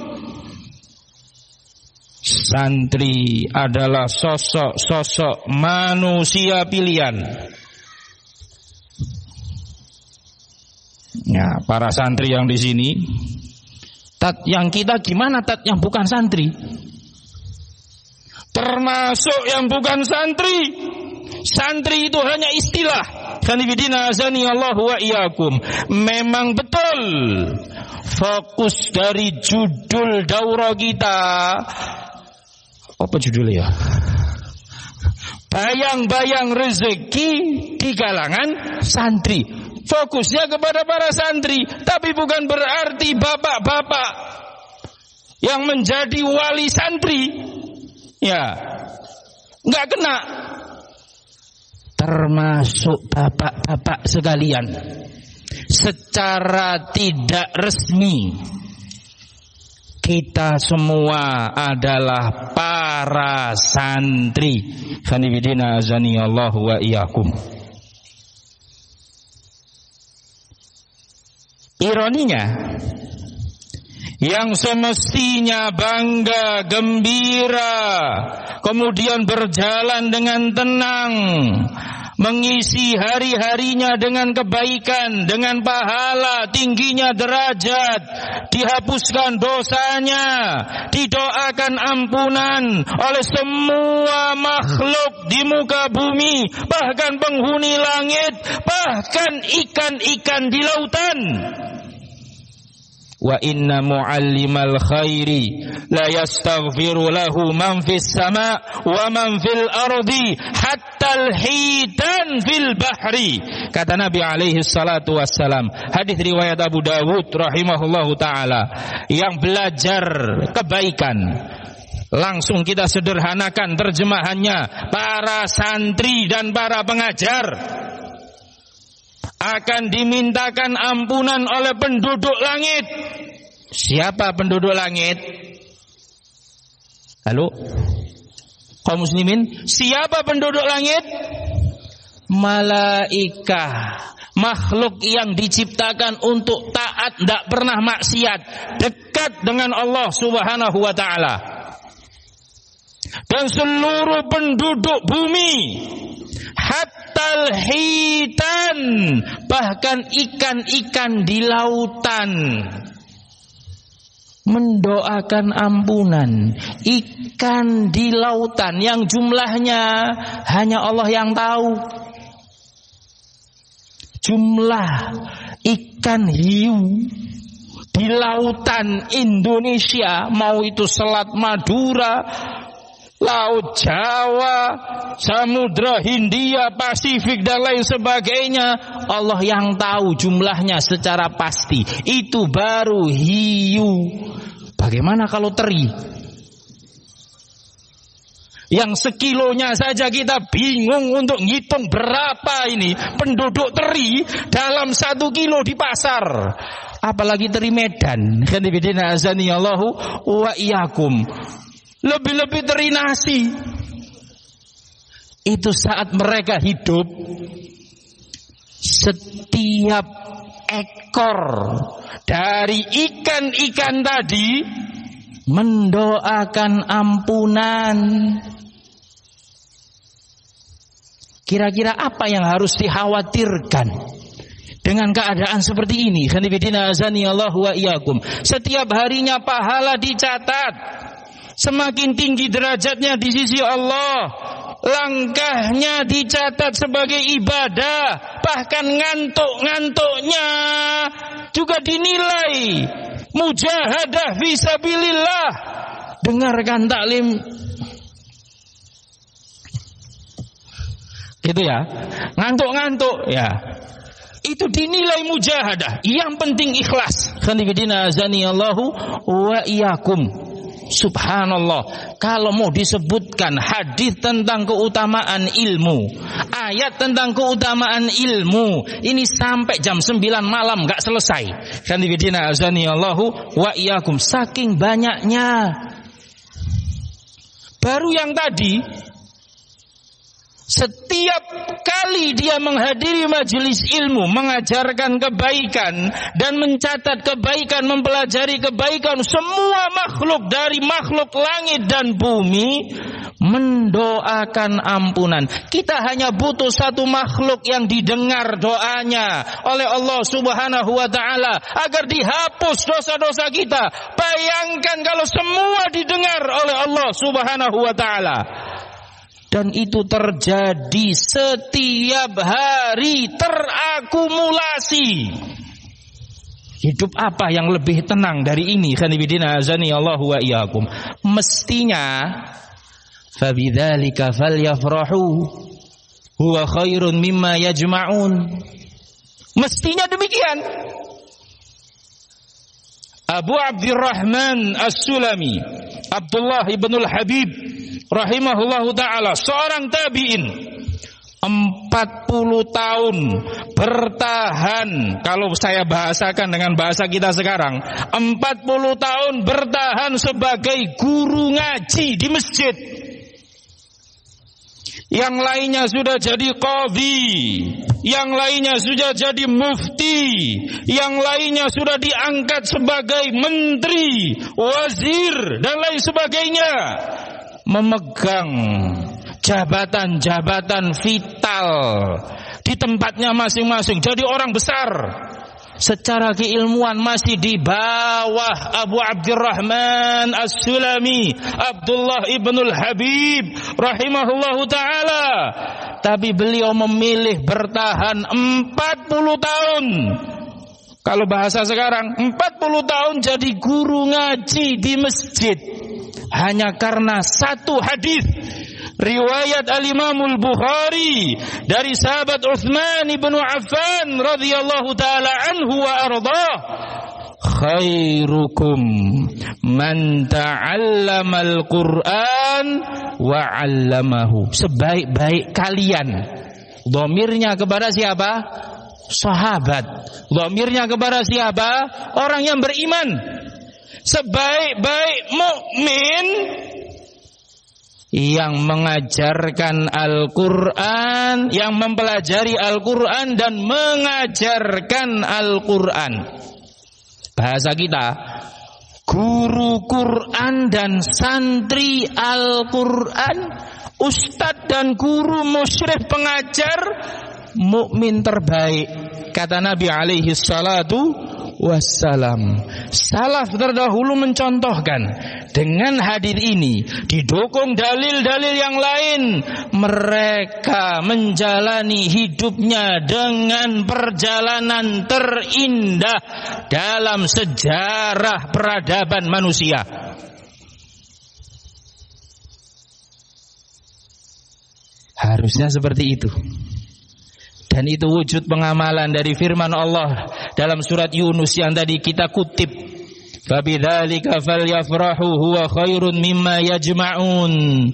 Santri adalah sosok-sosok manusia pilihan. Ya, para santri yang di sini, tat yang kita gimana tat yang bukan santri? Termasuk yang bukan santri. Santri itu hanya istilah. Khanifidina azani Allah wa iyyakum. Memang betul fokus dari judul daurah kita. Apa judulnya ya? Bayang-bayang rezeki di kalangan santri. Fokusnya kepada para santri, tapi bukan berarti bapak-bapak yang menjadi wali santri, ya, nggak kena. Termasuk bapak-bapak sekalian, secara tidak resmi kita semua adalah para santri. Khanifidina azani Allah wa iyyakum. Ironinya, yang semestinya bangga, gembira, kemudian berjalan dengan tenang, mengisi hari-harinya dengan kebaikan, dengan pahala, tingginya derajat, dihapuskan dosanya, didoakan ampunan oleh semua makhluk di muka bumi, bahkan penghuni langit, bahkan ikan-ikan di lautan. Wa inna muallimal khairi la yastaghfiru lahu man fis sama wa man fil ardi hatta al-hitan fil bahri. Kata Nabi alaihi salatu wassalam, hadis riwayat Abu Dawud rahimahullahu taala, yang belajar kebaikan, langsung kita sederhanakan terjemahannya, para santri dan para pengajar akan dimintakan ampunan oleh penduduk langit. Siapa penduduk langit? Halo? Kaum muslimin, siapa penduduk langit? Malaikah, makhluk yang diciptakan untuk taat, tidak pernah maksiat, dekat dengan Allah Subhanahu wa taala. Dan seluruh penduduk bumi, hatal hitan, bahkan ikan-ikan di lautan, mendoakan ampunan. Ikan di lautan yang jumlahnya hanya Allah yang tahu. Jumlah ikan hiu di lautan Indonesia, mau itu Selat Madura, Laut Jawa, Samudra Hindia, Pasifik dan lain sebagainya, Allah yang tahu jumlahnya secara pasti. Itu baru hiu. Bagaimana kalau teri? Yang sekilonya saja kita bingung untuk ngitung berapa ini penduduk teri dalam 1 kilo di pasar. Apalagi teri Medan. Khanifidina azani Allahu wa iyyakum. Lebih-lebih teri nasi. Itu saat mereka hidup, setiap ekor dari ikan-ikan tadi mendoakan ampunan. Kira-kira apa yang harus dikhawatirkan dengan keadaan seperti ini? Khanifidina azani Allahu wa iyyakum. Setiap harinya pahala dicatat. Semakin tinggi derajatnya di sisi Allah, langkahnya dicatat sebagai ibadah, bahkan ngantuk-ngantuknya juga dinilai mujahadah fisabilillah. Dengarkan taklim gitu ya, ngantuk-ngantuk ya, itu dinilai mujahadah. Yang penting ikhlas. Khanifidina azanillahu wa iyyakum. Subhanallah, kalau mau disebutkan hadis tentang keutamaan ilmu, ayat tentang keutamaan ilmu, ini sampai jam 9 malam gak selesai. Khanifidina azanillahu wa iyyakum, saking banyaknya. Baru yang tadi, setiap kali dia menghadiri majelis ilmu, mengajarkan kebaikan dan mencatat kebaikan, mempelajari kebaikan, semua makhluk dari makhluk langit dan bumi mendoakan ampunan. Kita hanya butuh satu makhluk yang didengar doanya oleh Allah Subhanahu wa taala agar dihapus dosa-dosa kita. Bayangkan kalau semua didengar oleh Allah Subhanahu wa taala. Dan itu terjadi setiap hari, terakumulasi. Hidup apa yang lebih tenang dari ini? Khanifidina azani Allahu wa iyyakum. Mestinya fabidzalika falyafrahu huwa khairun mimma yajma'un. Mestinya demikian. Abu Abdurrahman As-Sulami, Abdullah ibnul Habib rahimahullahu ta'ala, seorang tabi'in, 40 tahun bertahan, kalau saya bahasakan dengan bahasa kita sekarang, 40 tahun bertahan sebagai guru ngaji di masjid. Yang lainnya sudah jadi qadhi, yang lainnya sudah jadi mufti, yang lainnya sudah diangkat sebagai menteri, wazir, dan lain sebagainya. Memegang jabatan-jabatan vital di tempatnya masing-masing, jadi orang besar. Secara keilmuan masih di bawah Abu Abdurrahman As-Sulami, Abdullah ibnul Habib rahimahullahu ta'ala. Tapi beliau memilih bertahan 40 tahun. Kalau bahasa sekarang, 40 tahun jadi guru ngaji di masjid. Hanya karena satu hadis riwayat Al-Imamul Bukhari dari sahabat Utsman bin Affan radhiyallahu taala anhu wa ardhah, khairukum man ta'allamal Qur'an wa 'allamahu. Sebaik-baik kalian. Dhamirnya kepada siapa? Sahabat. Dhamirnya kepada siapa? Orang yang beriman. Sebaik-baik mukmin yang mengajarkan Al-Quran, yang mempelajari Al-Quran dan mengajarkan Al-Quran. Bahasa kita, guru Quran dan santri Al-Quran, ustadz dan guru musyrif pengajar, mukmin terbaik. Kata Nabi alaihi salatu wassalam. Salaf terdahulu mencontohkan dengan hadis ini, didukung dalil-dalil yang lain, mereka menjalani hidupnya dengan perjalanan terindah dalam sejarah peradaban manusia. Harusnya seperti itu. Dan itu wujud pengamalan dari firman Allah dalam surat Yunus yang tadi kita kutip. Fabidzalika falyafrahu huwa khairun mimma yajma'un.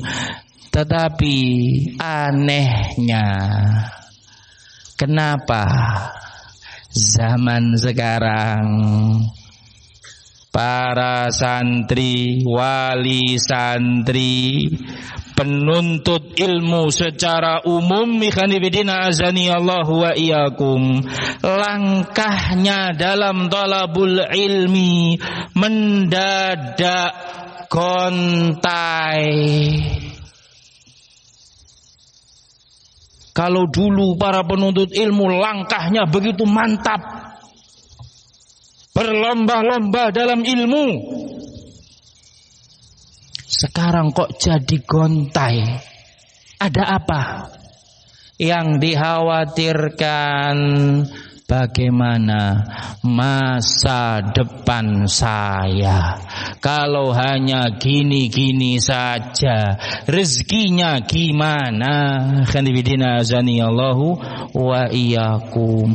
Tetapi anehnya, kenapa zaman sekarang para santri, wali santri, penuntut ilmu secara umum, mikhanifidina azani Allahu wa iyyakum, langkahnya dalam talabul ilmi mendadak gontai. Kalau dulu para penuntut ilmu langkahnya begitu mantap, berlomba-lomba dalam ilmu, sekarang kok jadi gontai. Ada apa? Yang dikhawatirkan bagaimana masa depan saya. Kalau hanya gini-gini saja, rezekinya gimana? Khanifidina azanillahu wa iyyakum.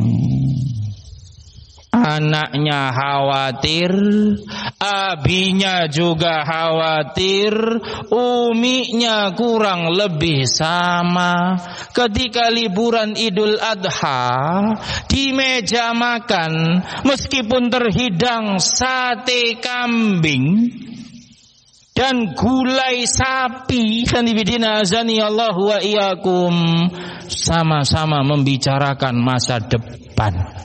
Anaknya khawatir, abinya juga khawatir, uminya kurang lebih sama. Ketika liburan Idul Adha, di meja makan, meskipun terhidang sate kambing dan gulai sapi, khanifidina azanillahu wa iyyakum, sama-sama membicarakan masa depan.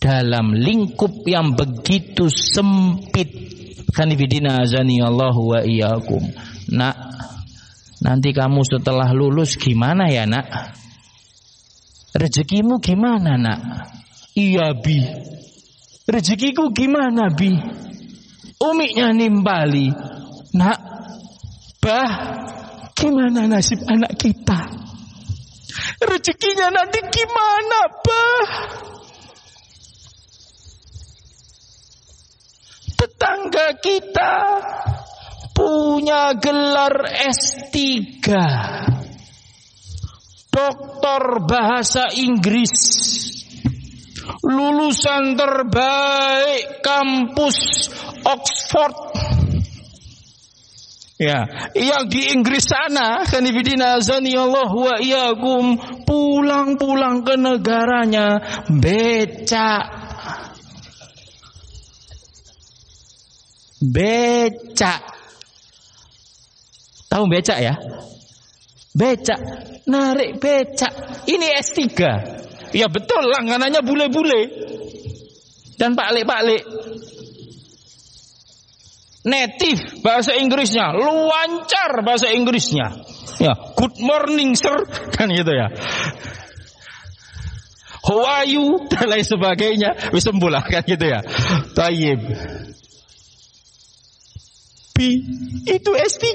Dalam lingkup yang begitu sempit, khanifidina azanillahu wa iyyakum. Nak, nanti kamu setelah lulus gimana ya nak? Rezekimu gimana nak? Iya bi. Rezekiku gimana bi? Umiknya nimbali. Nak, bah, gimana nasib anak kita? Rezekinya nanti gimana bah? Tetangga kita punya gelar S3, doktor bahasa Inggris, lulusan terbaik kampus Oxford. Ya, yang di Inggris sana, khanifidina azanillahu wa iyyakum, pulang-pulang ke negaranya becak. Becak. Tahu becak ya? Becak, narik becak. Ini S3. Ya betul, langganannya bule-bule dan pak-lek. Native bahasa Inggrisnya, lancar bahasa Inggrisnya. Ya, good morning sir, kan gitu ya. How are you dan lain sebagainya. Wis sembuh kan gitu ya. Tayyib. Itu S3,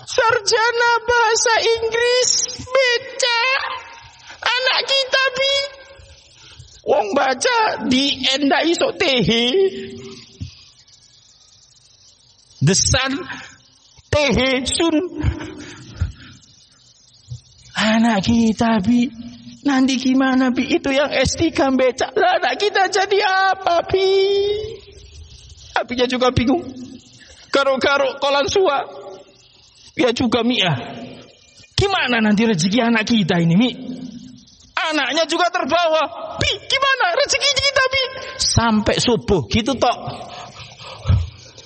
sarjana bahasa Inggris, becak. Anak kita bi, wong baca di endak iso tehe, the sun tehe sun. Anak kita bi, nanti gimana bi? Itu yang S3 becak, lah anak kita jadi apa bi? Apinya juga bingung. Karo-karo kolan sua. Ya juga Mi ya. Gimana nanti rezeki anak kita ini Mi? Anaknya juga terbawa. Bi, gimana rezeki kita Bi? Sampai subuh gitu tok.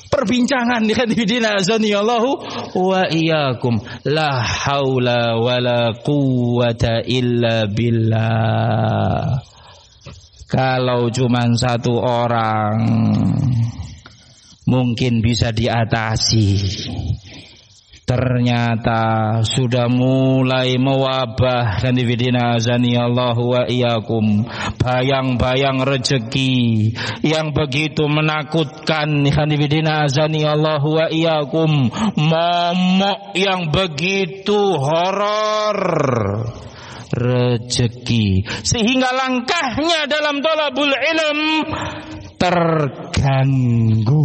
Perbincangan di khanifidina azanillahu wa iyyakum. La haula wala quwwata illa billah. Kalau cuman satu orang mungkin bisa diatasi. Ternyata sudah mulai mewabah, khanifidina azanillahu wa iyyakum, bayang-bayang rezeki yang begitu menakutkan, khanifidina azanillahu wa iyyakum, momok yang begitu horor rezeki, sehingga langkahnya dalam thalabul ilm terganggu.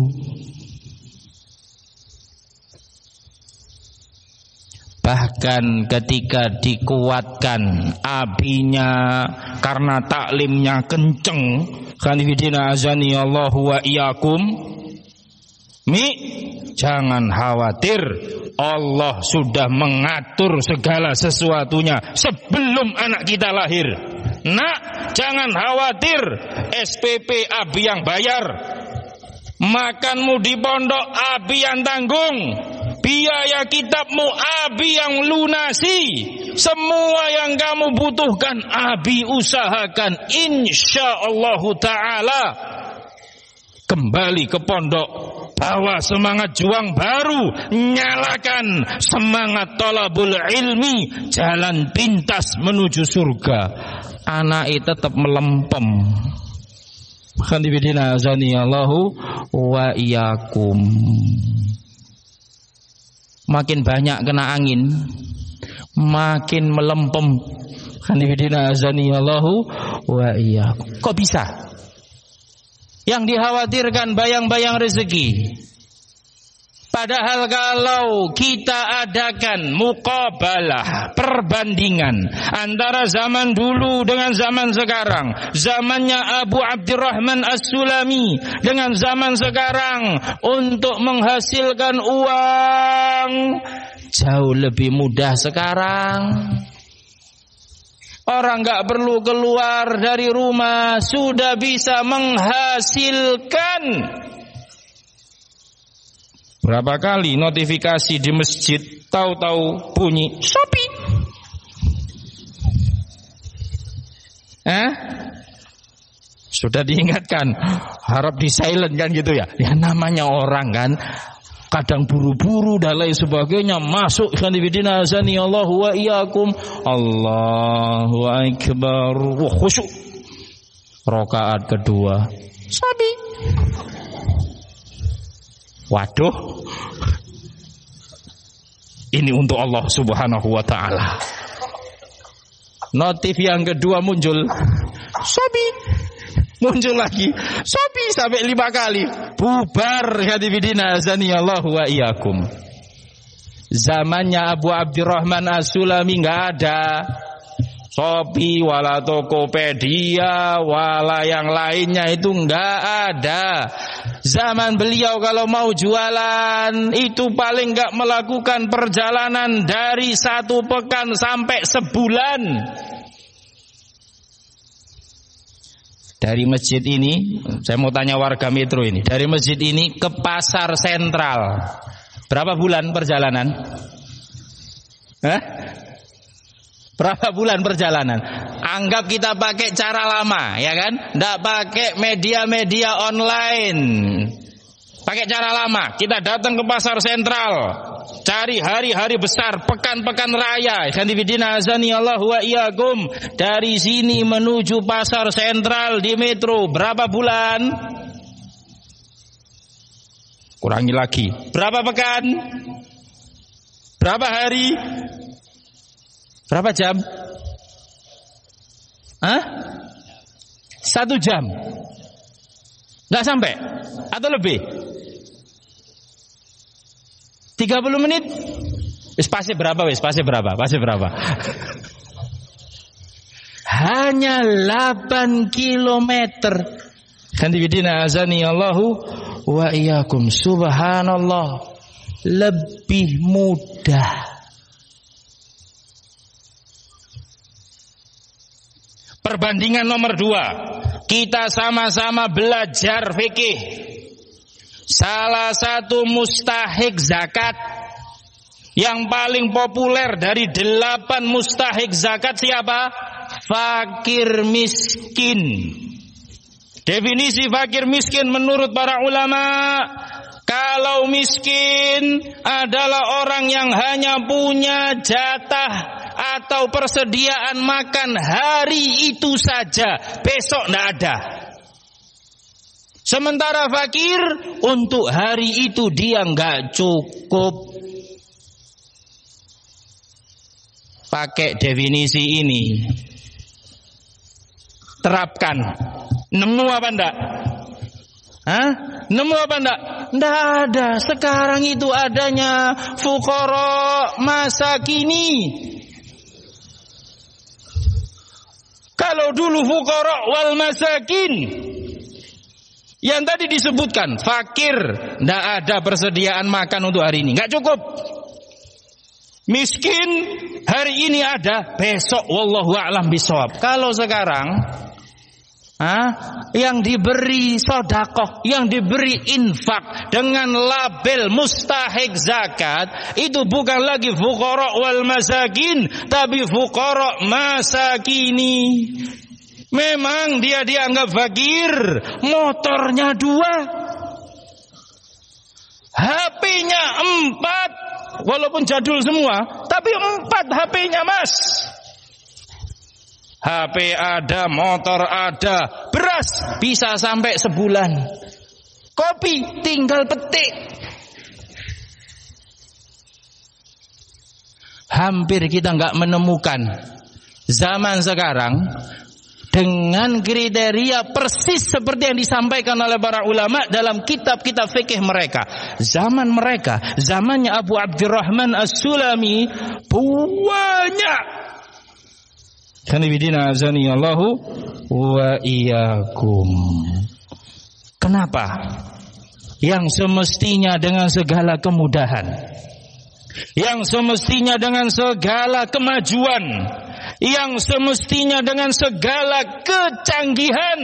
Bahkan ketika dikuatkan abinya karena taklimnya kenceng, khanifidina azanillahu wa iyyakum, Mi, jangan khawatir, Allah sudah mengatur segala sesuatunya sebelum anak kita lahir. Nak, jangan khawatir, SPP abi yang bayar, makanmu di pondok abi yang tanggung, biaya kitabmu abi yang lunasi, semua yang kamu butuhkan abi usahakan. Insyaallah ta'ala kembali ke pondok, bawa semangat juang baru, nyalakan semangat thalabul ilmi, jalan pintas menuju surga. Anak itu tetap melempem. Khanifidina azanillahu wa iyyakum. makin banyak kena angin, makin melempem. Khanifidina azani Allahu wa iyyakum. Kok bisa? Yang dikhawatirkan bayang-bayang rezeki. Padahal kalau kita adakan muqabalah, perbandingan antara zaman dulu dengan zaman sekarang, zamannya Abu Abdurrahman As-Sulami dengan zaman sekarang, untuk menghasilkan uang jauh lebih mudah sekarang. Orang gak perlu keluar dari rumah sudah bisa menghasilkan. Berapa kali notifikasi di masjid tahu-tahu bunyi Shopee. Sudah diingatkan, harap di silent kan gitu ya. Ya namanya orang kan, kadang buru-buru dan lain sebagainya, masuk khanifidina azani Allahu wa iyyakum. Allahu akbar. Wah, khusyuk. Rakaat kedua. Shopee. Waduh, ini untuk Allah subhanahu wa ta'ala. Notif yang kedua muncul Shopee, muncul lagi Shopee sampai 5 kali. Bubar hadifidina azani Allahu wa iyyakum. Zamannya Abu Abdurrahman As-Sulami nggak ada Shopee, wala Tokopedia, wala yang lainnya itu nggak ada. Zaman beliau kalau mau jualan itu paling nggak melakukan perjalanan dari 1 pekan sampai sebulan. Dari masjid ini, saya mau tanya warga Metro ini, dari masjid ini ke pasar sentral, berapa bulan perjalanan? Berapa bulan perjalanan? Anggap kita pakai cara lama, ya kan? Nggak pakai media-media online. Pakai cara lama. Kita datang ke pasar sentral, cari hari-hari besar, pekan-pekan raya. Khanifidina azani Allahu wa iyyakum. Dari sini menuju pasar sentral di Metro, berapa bulan? Kurangi lagi. Berapa pekan? Berapa hari? Berapa jam? 1 jam? Nggak sampai? Atau lebih? 30 menit? Pasti berapa? Pasti berapa? Hanya 8 kilometer. Khanifidina azani Allahu wa iyyakum. Subhanallah, lebih mudah. Perbandingan nomor 2, kita sama-sama belajar fikih. Salah satu mustahik zakat yang paling populer dari 8 mustahik zakat siapa? Fakir miskin. Definisi fakir miskin menurut para ulama, kalau miskin adalah orang yang hanya punya jatah atau persediaan makan hari itu saja, besok tidak ada. Sementara fakir, untuk hari itu dia nggak cukup. Pakai definisi ini, terapkan. Nemu apa enggak? Nemu apa enggak? Enggak ada. Sekarang itu adanya fuqara masakini. Kalau dulu fuqara wal masakin yang tadi disebutkan, fakir, tidak ada persediaan makan untuk hari ini, nggak cukup. Miskin, hari ini ada, besok wallahu a'lam bishawab. Kalau sekarang, yang diberi sedekah, yang diberi infak dengan label mustahik zakat, itu bukan lagi fuqara wal masakin, tapi fuqara masakini. Memang dia dianggap fakir, motornya 2, HP-nya 4, walaupun jadul semua, tapi 4 HP-nya mas. HP ada, motor ada, beras bisa sampai sebulan, kopi tinggal petik. hampir kita nggak menemukan zaman sekarang dengan kriteria persis seperti yang disampaikan oleh para ulama dalam kitab-kitab fikih mereka. Zaman mereka, zamannya Abu Abdurrahman As-Sulami, banyak. Khanifidina azani Allahu wa iyyakum. Kenapa? Yang semestinya dengan segala kemudahan, yang semestinya dengan segala kemajuan, yang semestinya dengan segala kecanggihan,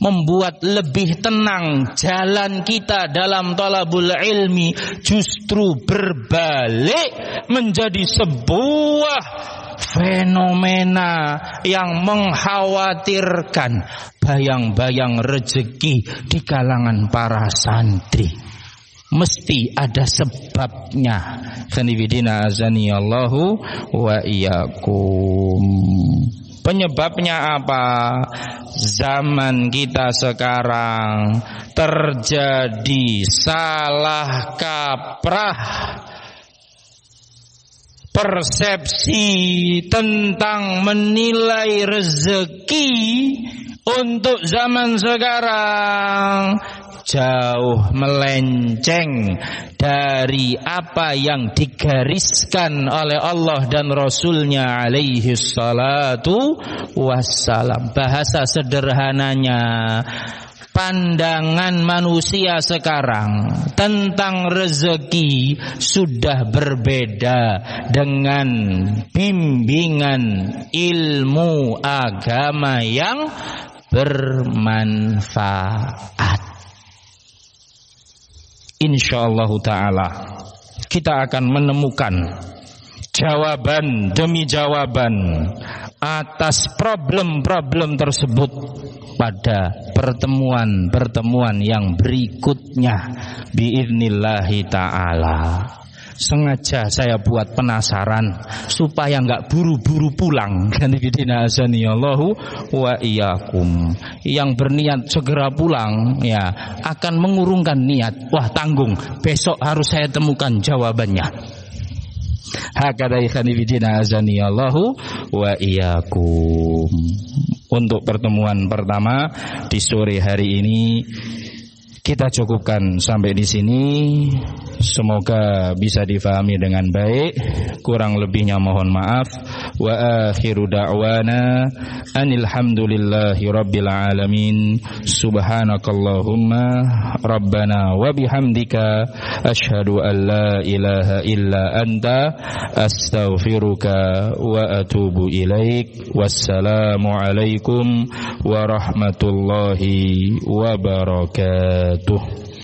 membuat lebih tenang jalan kita dalam talabul ilmi, justru berbalik menjadi sebuah fenomena yang mengkhawatirkan bayang-bayang rezeki di kalangan para santri. Mesti ada sebabnya. Khanifidina azani Allahu wa iyyakum. Penyebabnya apa? Zaman kita sekarang terjadi salah kaprah persepsi tentang menilai rezeki untuk zaman sekarang jauh melenceng dari apa yang digariskan oleh Allah dan Rasulnya alaihi salatu wassalam. Bahasa sederhananya, pandangan manusia sekarang tentang rezeki sudah berbeda dengan bimbingan ilmu agama yang bermanfaat. Insyaallah ta'ala kita akan menemukan jawaban demi jawaban atas problem-problem tersebut pada pertemuan-pertemuan yang berikutnya biidnillahi ta'ala. Sengaja saya buat penasaran supaya enggak buru-buru pulang. Khanifidina azani Allahu wa iyyakum. Yang berniat segera pulang ya akan mengurungkan niat. Wah, tanggung, besok harus saya temukan jawabannya. Hakadha khanifidina azani Allahu wa iyyakum. Untuk pertemuan pertama di sore hari ini kita cukupkan sampai di sini. Semoga bisa difahami dengan baik. Kurang lebihnya mohon maaf. Wa akhiru da'wana anil hamdulillahi rabbil alamin. Subhanakallahumma rabbana wa bihamdika asyhadu an la ilaha illa anta astaghfiruka wa atubu ilaik. Wassalamu alaikum warahmatullahi wabarakatuh.